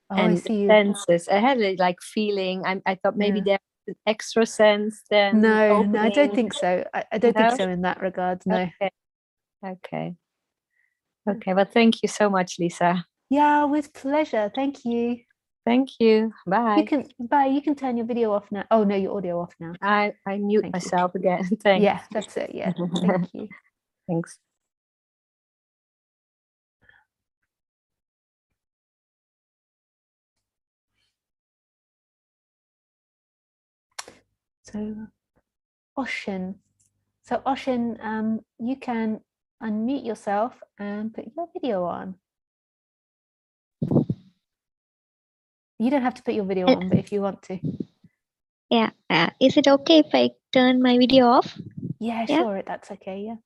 and the senses. I had a like feeling. I thought maybe there's an extra sense then. No, I don't think so. I don't think so in that regard. No. Okay. Well, thank you so much, Lisa. Yeah, with pleasure. Thank you. Thank you. Bye. You can turn your video off now. Oh no, your audio off now. I mute myself again. Thanks. Yeah, that's it. Yeah. Thank you. Thanks. So Oshin. So Oshin, you can unmute yourself and put your video on. You don't have to put your video on, but if you want to. Yeah. Is it okay if I turn my video off? Yeah, sure. That's okay. Yeah.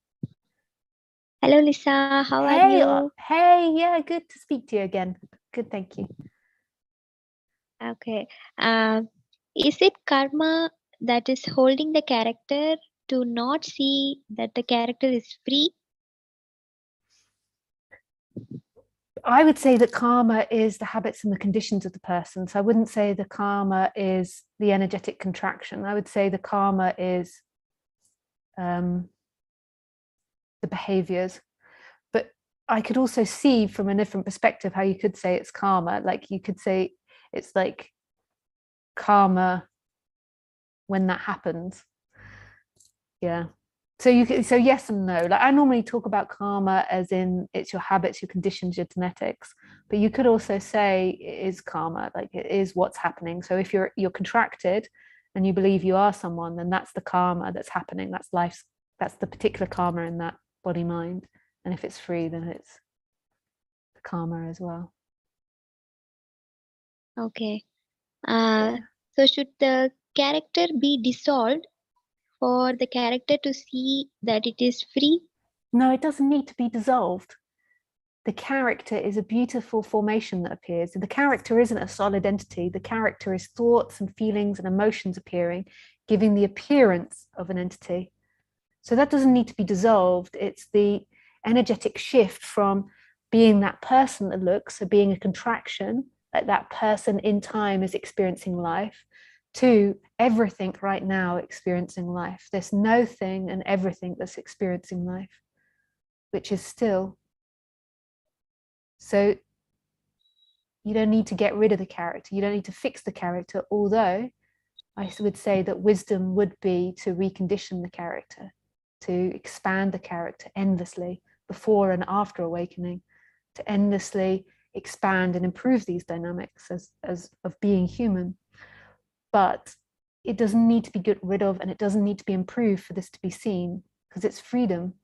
Hello, Lisa. How are you? Hey, yeah, good to speak to you again. Good, thank you. Okay. Is it karma that is holding the character to not see that the character is free? I would say that karma is the habits and the conditions of the person. So I wouldn't say the karma is the energetic contraction. I would say the karma is the behaviors. But I could also see from a different perspective how you could say it's karma. Like you could say it's like karma when that happens. Yeah. So so yes and no. Like I normally talk about karma as in it's your habits, your conditions, your genetics, but you could also say it is karma, like it is what's happening. So if you're contracted and you believe you are someone, then that's the karma that's happening. That's life's, that's the particular karma in that body mind. And if it's free, then it's the karma as well. Okay. So should the character be dissolved for the character to see that it is free? No, it doesn't need to be dissolved. The character is a beautiful formation that appears. The character isn't a solid entity. The character is thoughts and feelings and emotions appearing, giving the appearance of an entity. So that doesn't need to be dissolved. It's the energetic shift from being that person that looks, so being a contraction, like that person in time is experiencing life, to everything right now experiencing life. There's no thing and everything that's experiencing life, which is still. So you don't need to get rid of the character. You don't need to fix the character, although I would say that wisdom would be to recondition the character, to expand the character endlessly before and after awakening, to endlessly expand and improve these dynamics as of being human. But it doesn't need to be got rid of, and it doesn't need to be improved for this to be seen, because it's freedom.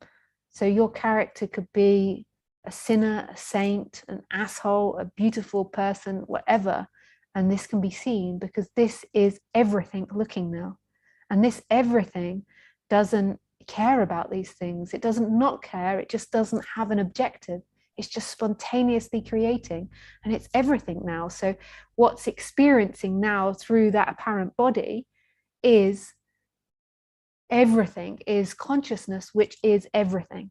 So your character could be a sinner, a saint, an asshole, a beautiful person, whatever, and this can be seen because this is everything looking now. And this everything doesn't care about these things. It doesn't not care. It just doesn't have an objective. It's just spontaneously creating, and it's everything now. So what's experiencing now through that apparent body is everything, is consciousness, which is everything.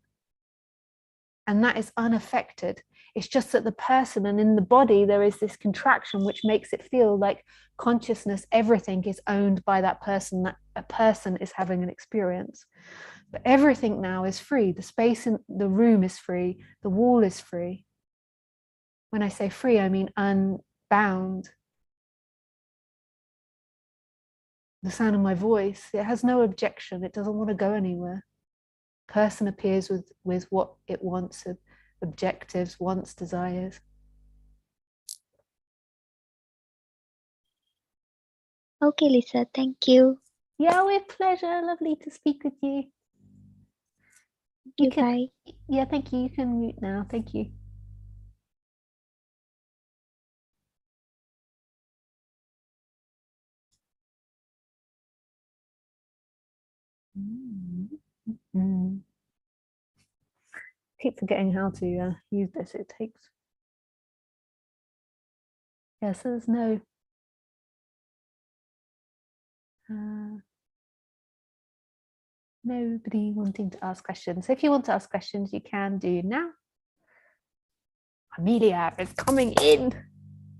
And that is unaffected. It's just that the person and in the body, there is this contraction, which makes it feel like consciousness, everything is owned by that person, that a person is having an experience. But everything now is free. The space in the room is free. The wall is free. When I say free, I mean unbound. The sound of my voice, it has no objection. It doesn't want to go anywhere. Person appears with what it wants, objectives, wants, desires. Okay, Lisa, thank you. Yeah, with pleasure. Lovely to speak with you. You can, bye. yeah, thank you. You can mute now. Thank you. Keep forgetting how to use this. It takes. Yeah, so there's no. Nobody wanting to ask questions. So if you want to ask questions, you can do now. Amelia is coming in.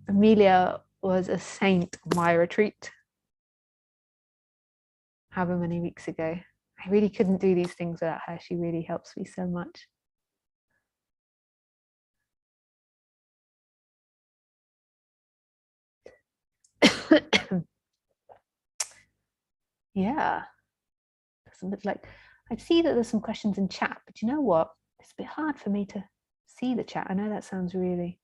Amelia was a saint on my retreat however many weeks ago. I really couldn't do these things without her. She really helps me so much. Yeah, doesn't look like. I see that there's some questions in chat, but you know what? It's a bit hard for me to see the chat. I know that sounds really.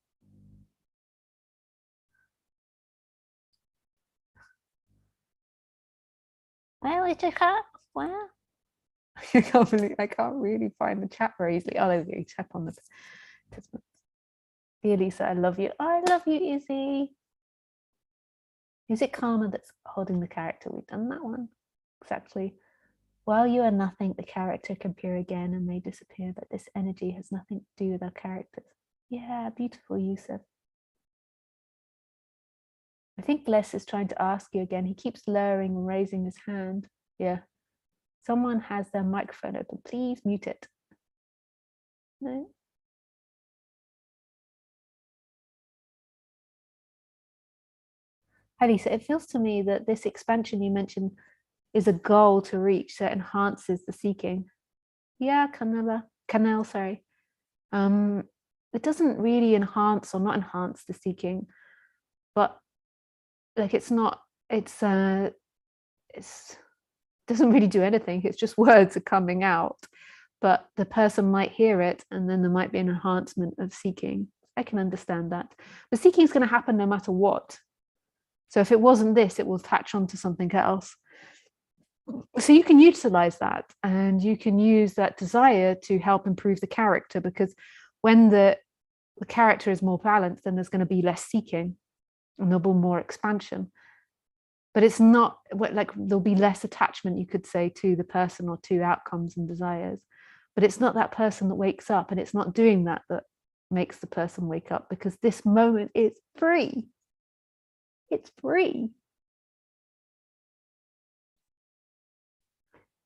Where is the chat? Where? I can't really find the chat very easily. Oh, there we go. Tap on the. Dear Lisa, I love you. I love you, Izzy. Is it karma that's holding the character? We've done that one. Exactly. While you are nothing, the character can appear again and may disappear, but this energy has nothing to do with our characters. Yeah, beautiful, Yusuf. I think Les is trying to ask you again. He keeps lowering and raising his hand. Yeah. Someone has their microphone open. Please mute it. No. Hi, Lisa. It feels to me that this expansion you mentioned is a goal to reach, so it enhances the seeking. Yeah, Canal, sorry. It doesn't really enhance or not enhance the seeking, but like it's doesn't really do anything. It's just words are coming out, but the person might hear it and then there might be an enhancement of seeking. I can understand that. But seeking is going to happen no matter what. So if it wasn't this, it will attach onto something else. So you can utilize that, and you can use that desire to help improve the character, because when the character is more balanced, then there's going to be less seeking and there'll be more expansion. But it's not like there'll be less attachment, you could say, to the person or to outcomes and desires. But it's not that person that wakes up, and it's not doing that makes the person wake up, because this moment is free. It's free.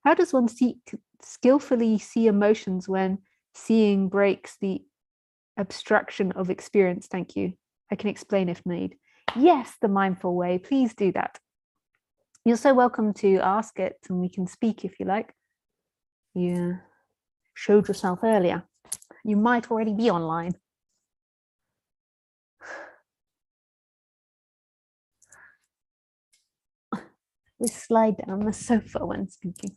How does one skillfully see emotions when seeing breaks the abstraction of experience? Thank you. I can explain if need. Yes, the mindful way. Please do that. You're so welcome to ask it, and we can speak if you like. You showed yourself earlier. You might already be online. We slide down the sofa when speaking.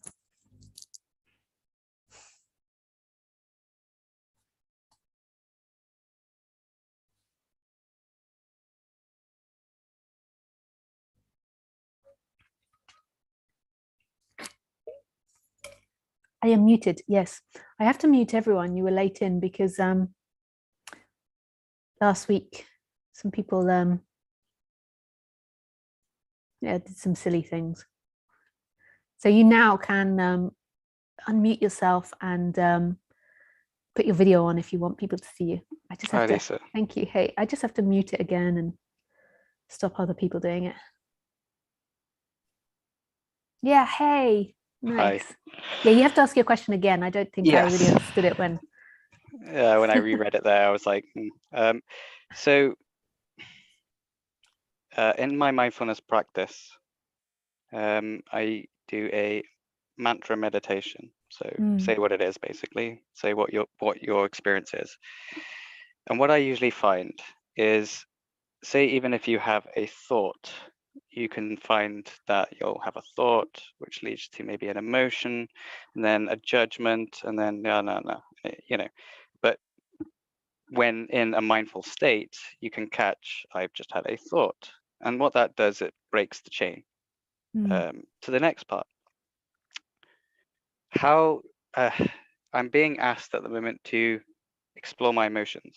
I am muted. Yes, I have to mute everyone. You were late in because last week some people did some silly things. So you now can unmute yourself and put your video on if you want people to see you. I just have to. Thank you. Hey, I just have to mute it again and stop other people doing it. Yeah. Hey. Nice. Hi. Yeah, you have to ask your question again. I don't think I really understood it when. Yeah, when I reread it there, I was like, so in my mindfulness practice, I do a mantra meditation. So say what it is, basically. Say what your experience is. And what I usually find is, say even if you have a thought, you can find that you'll have a thought which leads to maybe an emotion, and then a judgment, and then no, you know. But when in a mindful state, you can catch, I've just had a thought. And what that does, it breaks the chain. To the next part. How I'm being asked at the moment to explore my emotions,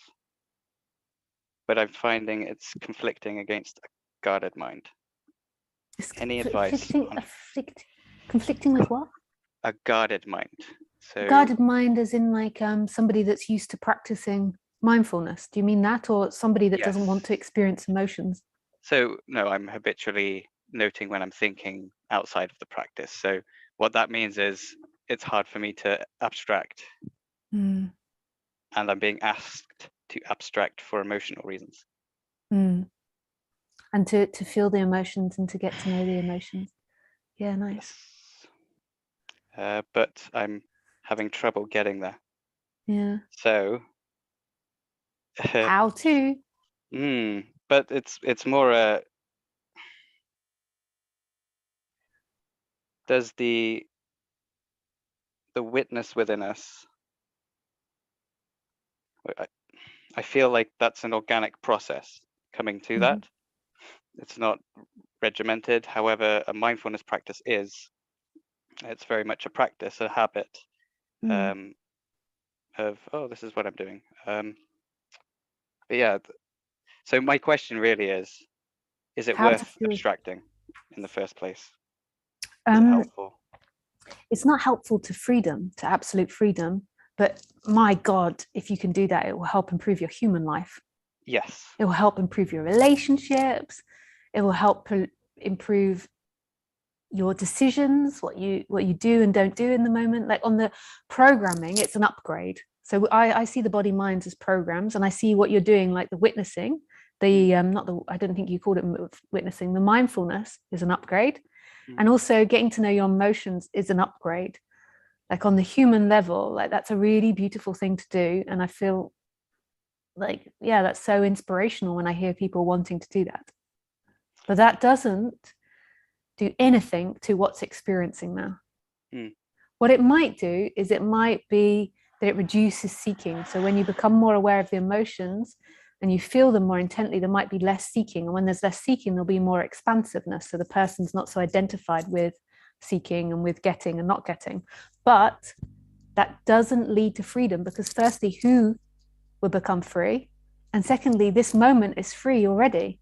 but I'm finding it's conflicting against a guarded mind. Any advice? Conflicting with what? A guarded mind. So guarded mind as in like somebody that's used to practicing mindfulness. Do you mean that, or somebody that doesn't want to experience emotions? So no, I'm habitually noting when I'm thinking outside of the practice. So what that means is it's hard for me to abstract. And I'm being asked to abstract for emotional reasons. And to feel the emotions and to get to know the emotions. Yeah, nice. Yes. But I'm having trouble getting there. Yeah. So how to? But it's more does the witness within us, I feel like that's an organic process coming to that. It's not regimented. However, a mindfulness practice is. It's very much a practice, a habit of, oh, this is what I'm doing. But yeah, so my question really is it worth abstracting in the first place? Is it helpful? It's not helpful to freedom, to absolute freedom, but my God, if you can do that, it will help improve your human life. Yes. It will help improve your relationships. It will help improve your decisions, what you do and don't do in the moment. Like on the programming, it's an upgrade. So I see the body minds as programs, and I see what you're doing, like the witnessing, not the, I don't think you called it witnessing, the mindfulness is an upgrade. And also getting to know your emotions is an upgrade. Like on the human level, like that's a really beautiful thing to do. And I feel like, yeah, that's so inspirational when I hear people wanting to do that. But that doesn't do anything to what's experiencing now. What it might do is it might be that it reduces seeking. So when you become more aware of the emotions and you feel them more intently, there might be less seeking. And when there's less seeking, there'll be more expansiveness. So the person's not so identified with seeking and with getting and not getting. But that doesn't lead to freedom, because firstly, who will become free? And secondly, this moment is free already.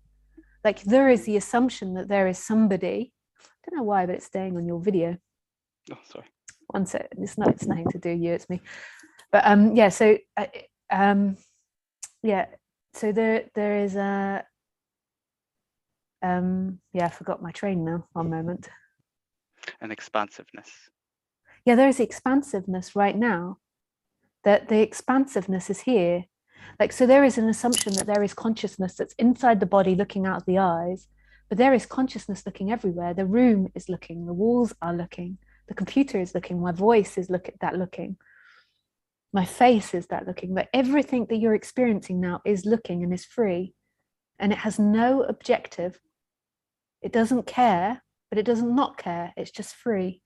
Like there is the assumption that there is somebody, I don't know why, but it's staying on your video. Oh, sorry. One sec, it's nothing to do you, it's me. But yeah, so yeah, so there is a yeah, I forgot my train now, one moment. An expansiveness. Yeah, there is expansiveness right now, that the expansiveness is here. Like, so there is an assumption that there is consciousness that's inside the body looking out of the eyes, but there is consciousness looking everywhere. The room is looking, the walls are looking, the computer is looking, my voice is looking, my face is that looking, but everything that you're experiencing now is looking and is free, and it has no objective. It doesn't care, but it doesn't not care. It's just free,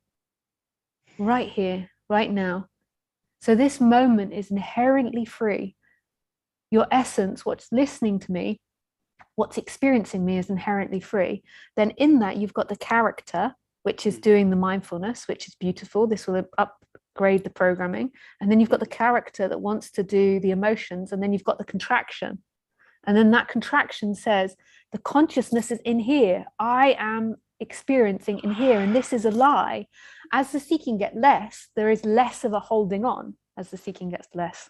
right here, right now. So this moment is inherently free. Your essence, what's listening to me, what's experiencing me, is inherently free. Then in that, you've got the character, which is doing the mindfulness, which is beautiful. This will upgrade the programming. And then you've got the character that wants to do the emotions. And then you've got the contraction. And then that contraction says, the consciousness is in here. I am experiencing in here. And this is a lie. As the seeking gets less, there is less of a holding on as the seeking gets less.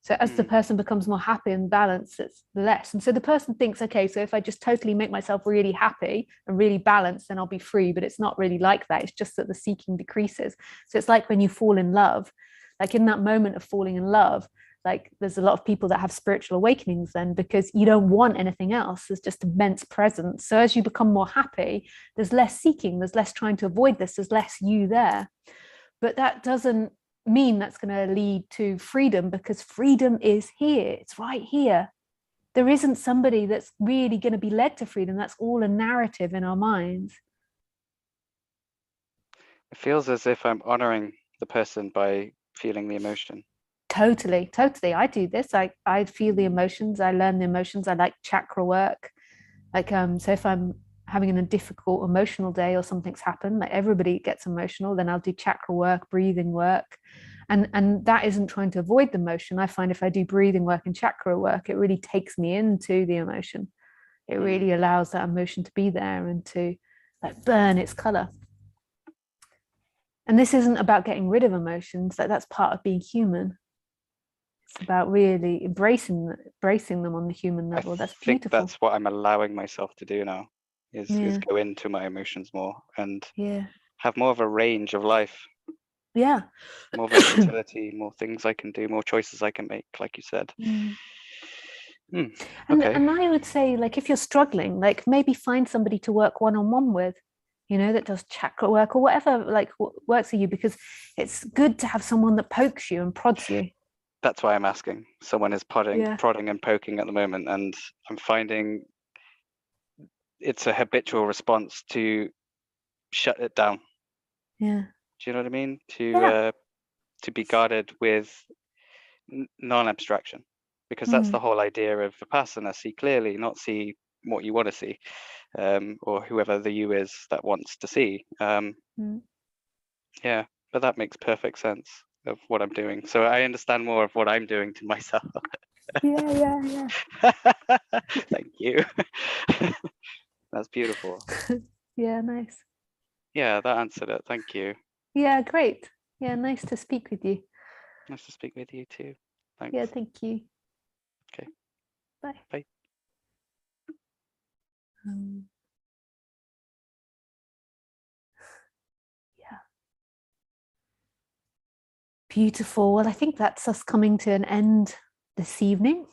So as the person becomes more happy and balanced, it's less. And so the person thinks, okay, so if I just totally make myself really happy and really balanced, then I'll be free. But it's not really like that. It's just that the seeking decreases. So it's like when you fall in love, like in that moment of falling in love, like there's a lot of people that have spiritual awakenings then, because you don't want anything else. There's just immense presence. So as you become more happy, there's less seeking, there's less trying to avoid this, there's less you there. But that doesn't mean that's going to lead to freedom, because freedom is here. It's right here. There isn't somebody that's really going to be led to freedom. That's all a narrative in our minds. It feels as if I'm honoring the person by feeling the emotion. Totally. I do this. I feel the emotions. I learn the emotions. I like chakra work. Like so if I'm having a difficult emotional day or something's happened, like everybody gets emotional, then I'll do chakra work, breathing work. And that isn't trying to avoid the emotion. I find if I do breathing work and chakra work, it really takes me into the emotion. It really allows that emotion to be there and to like burn its color. And this isn't about getting rid of emotions. Like that's part of being human. It's about really embracing them on the human level. That's beautiful. I think that's what I'm allowing myself to do now, is go into my emotions more and have more of a range of life. Yeah. More versatility, more things I can do, more choices I can make, like you said. Okay. And I would say, like, if you're struggling, like maybe find somebody to work one-on-one with, you know, that does chakra work or whatever, like works for you, because it's good to have someone that pokes you and prods you. That's why I'm asking. Someone is prodding and poking at the moment, and I'm finding it's a habitual response to shut it down. Yeah. Do you know what I mean? To be guarded with non-abstraction, because that's the whole idea of vipassana. See clearly, not see what you want to see, or whoever the you is that wants to see. Yeah, but that makes perfect sense of what I'm doing. So I understand more of what I'm doing to myself. Yeah. Thank you. That's beautiful. Yeah, nice. Yeah, that answered it. Thank you. Yeah, great. Yeah, nice to speak with you. Nice to speak with you too. Thanks. Yeah, thank you. Okay. Bye. Bye. Yeah. Beautiful. Well, I think that's us coming to an end this evening.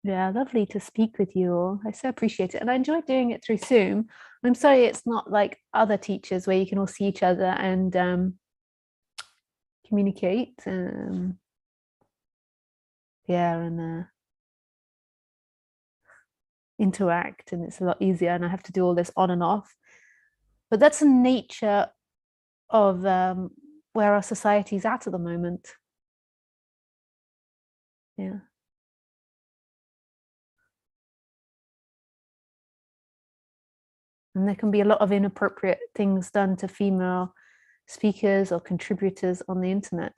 Yeah, lovely to speak with you all. I so appreciate it. And I enjoyed doing it through Zoom. I'm sorry it's not like other teachers where you can all see each other and communicate. Yeah, and interact, and it's a lot easier, and I have to do all this on and off. But that's the nature of where our society's at the moment. Yeah. And there can be a lot of inappropriate things done to female speakers or contributors on the internet.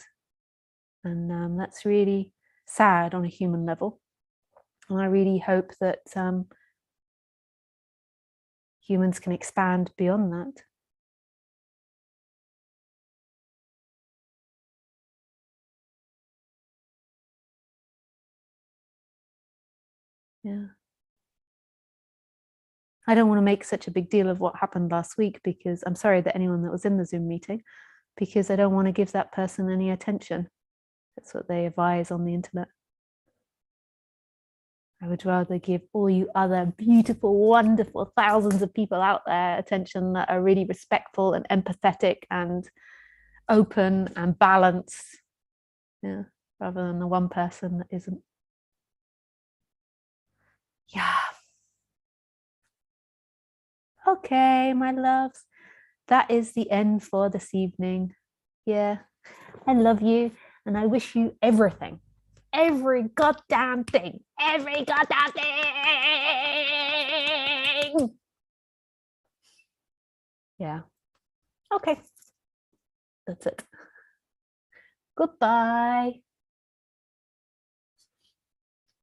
And that's really sad on a human level. And I really hope that humans can expand beyond that. Yeah. I don't want to make such a big deal of what happened last week, because I'm sorry that anyone that was in the Zoom meeting, because I don't want to give that person any attention. That's what they advise on the internet. I would rather give all you other beautiful, wonderful thousands of people out there attention that are really respectful and empathetic and open and balanced. Yeah, rather than the one person that isn't. Yeah. Okay, my loves, that is the end for this evening. Yeah, I love you and I wish you everything. Every goddamn thing. Every goddamn thing. Yeah. Okay. That's it. Goodbye.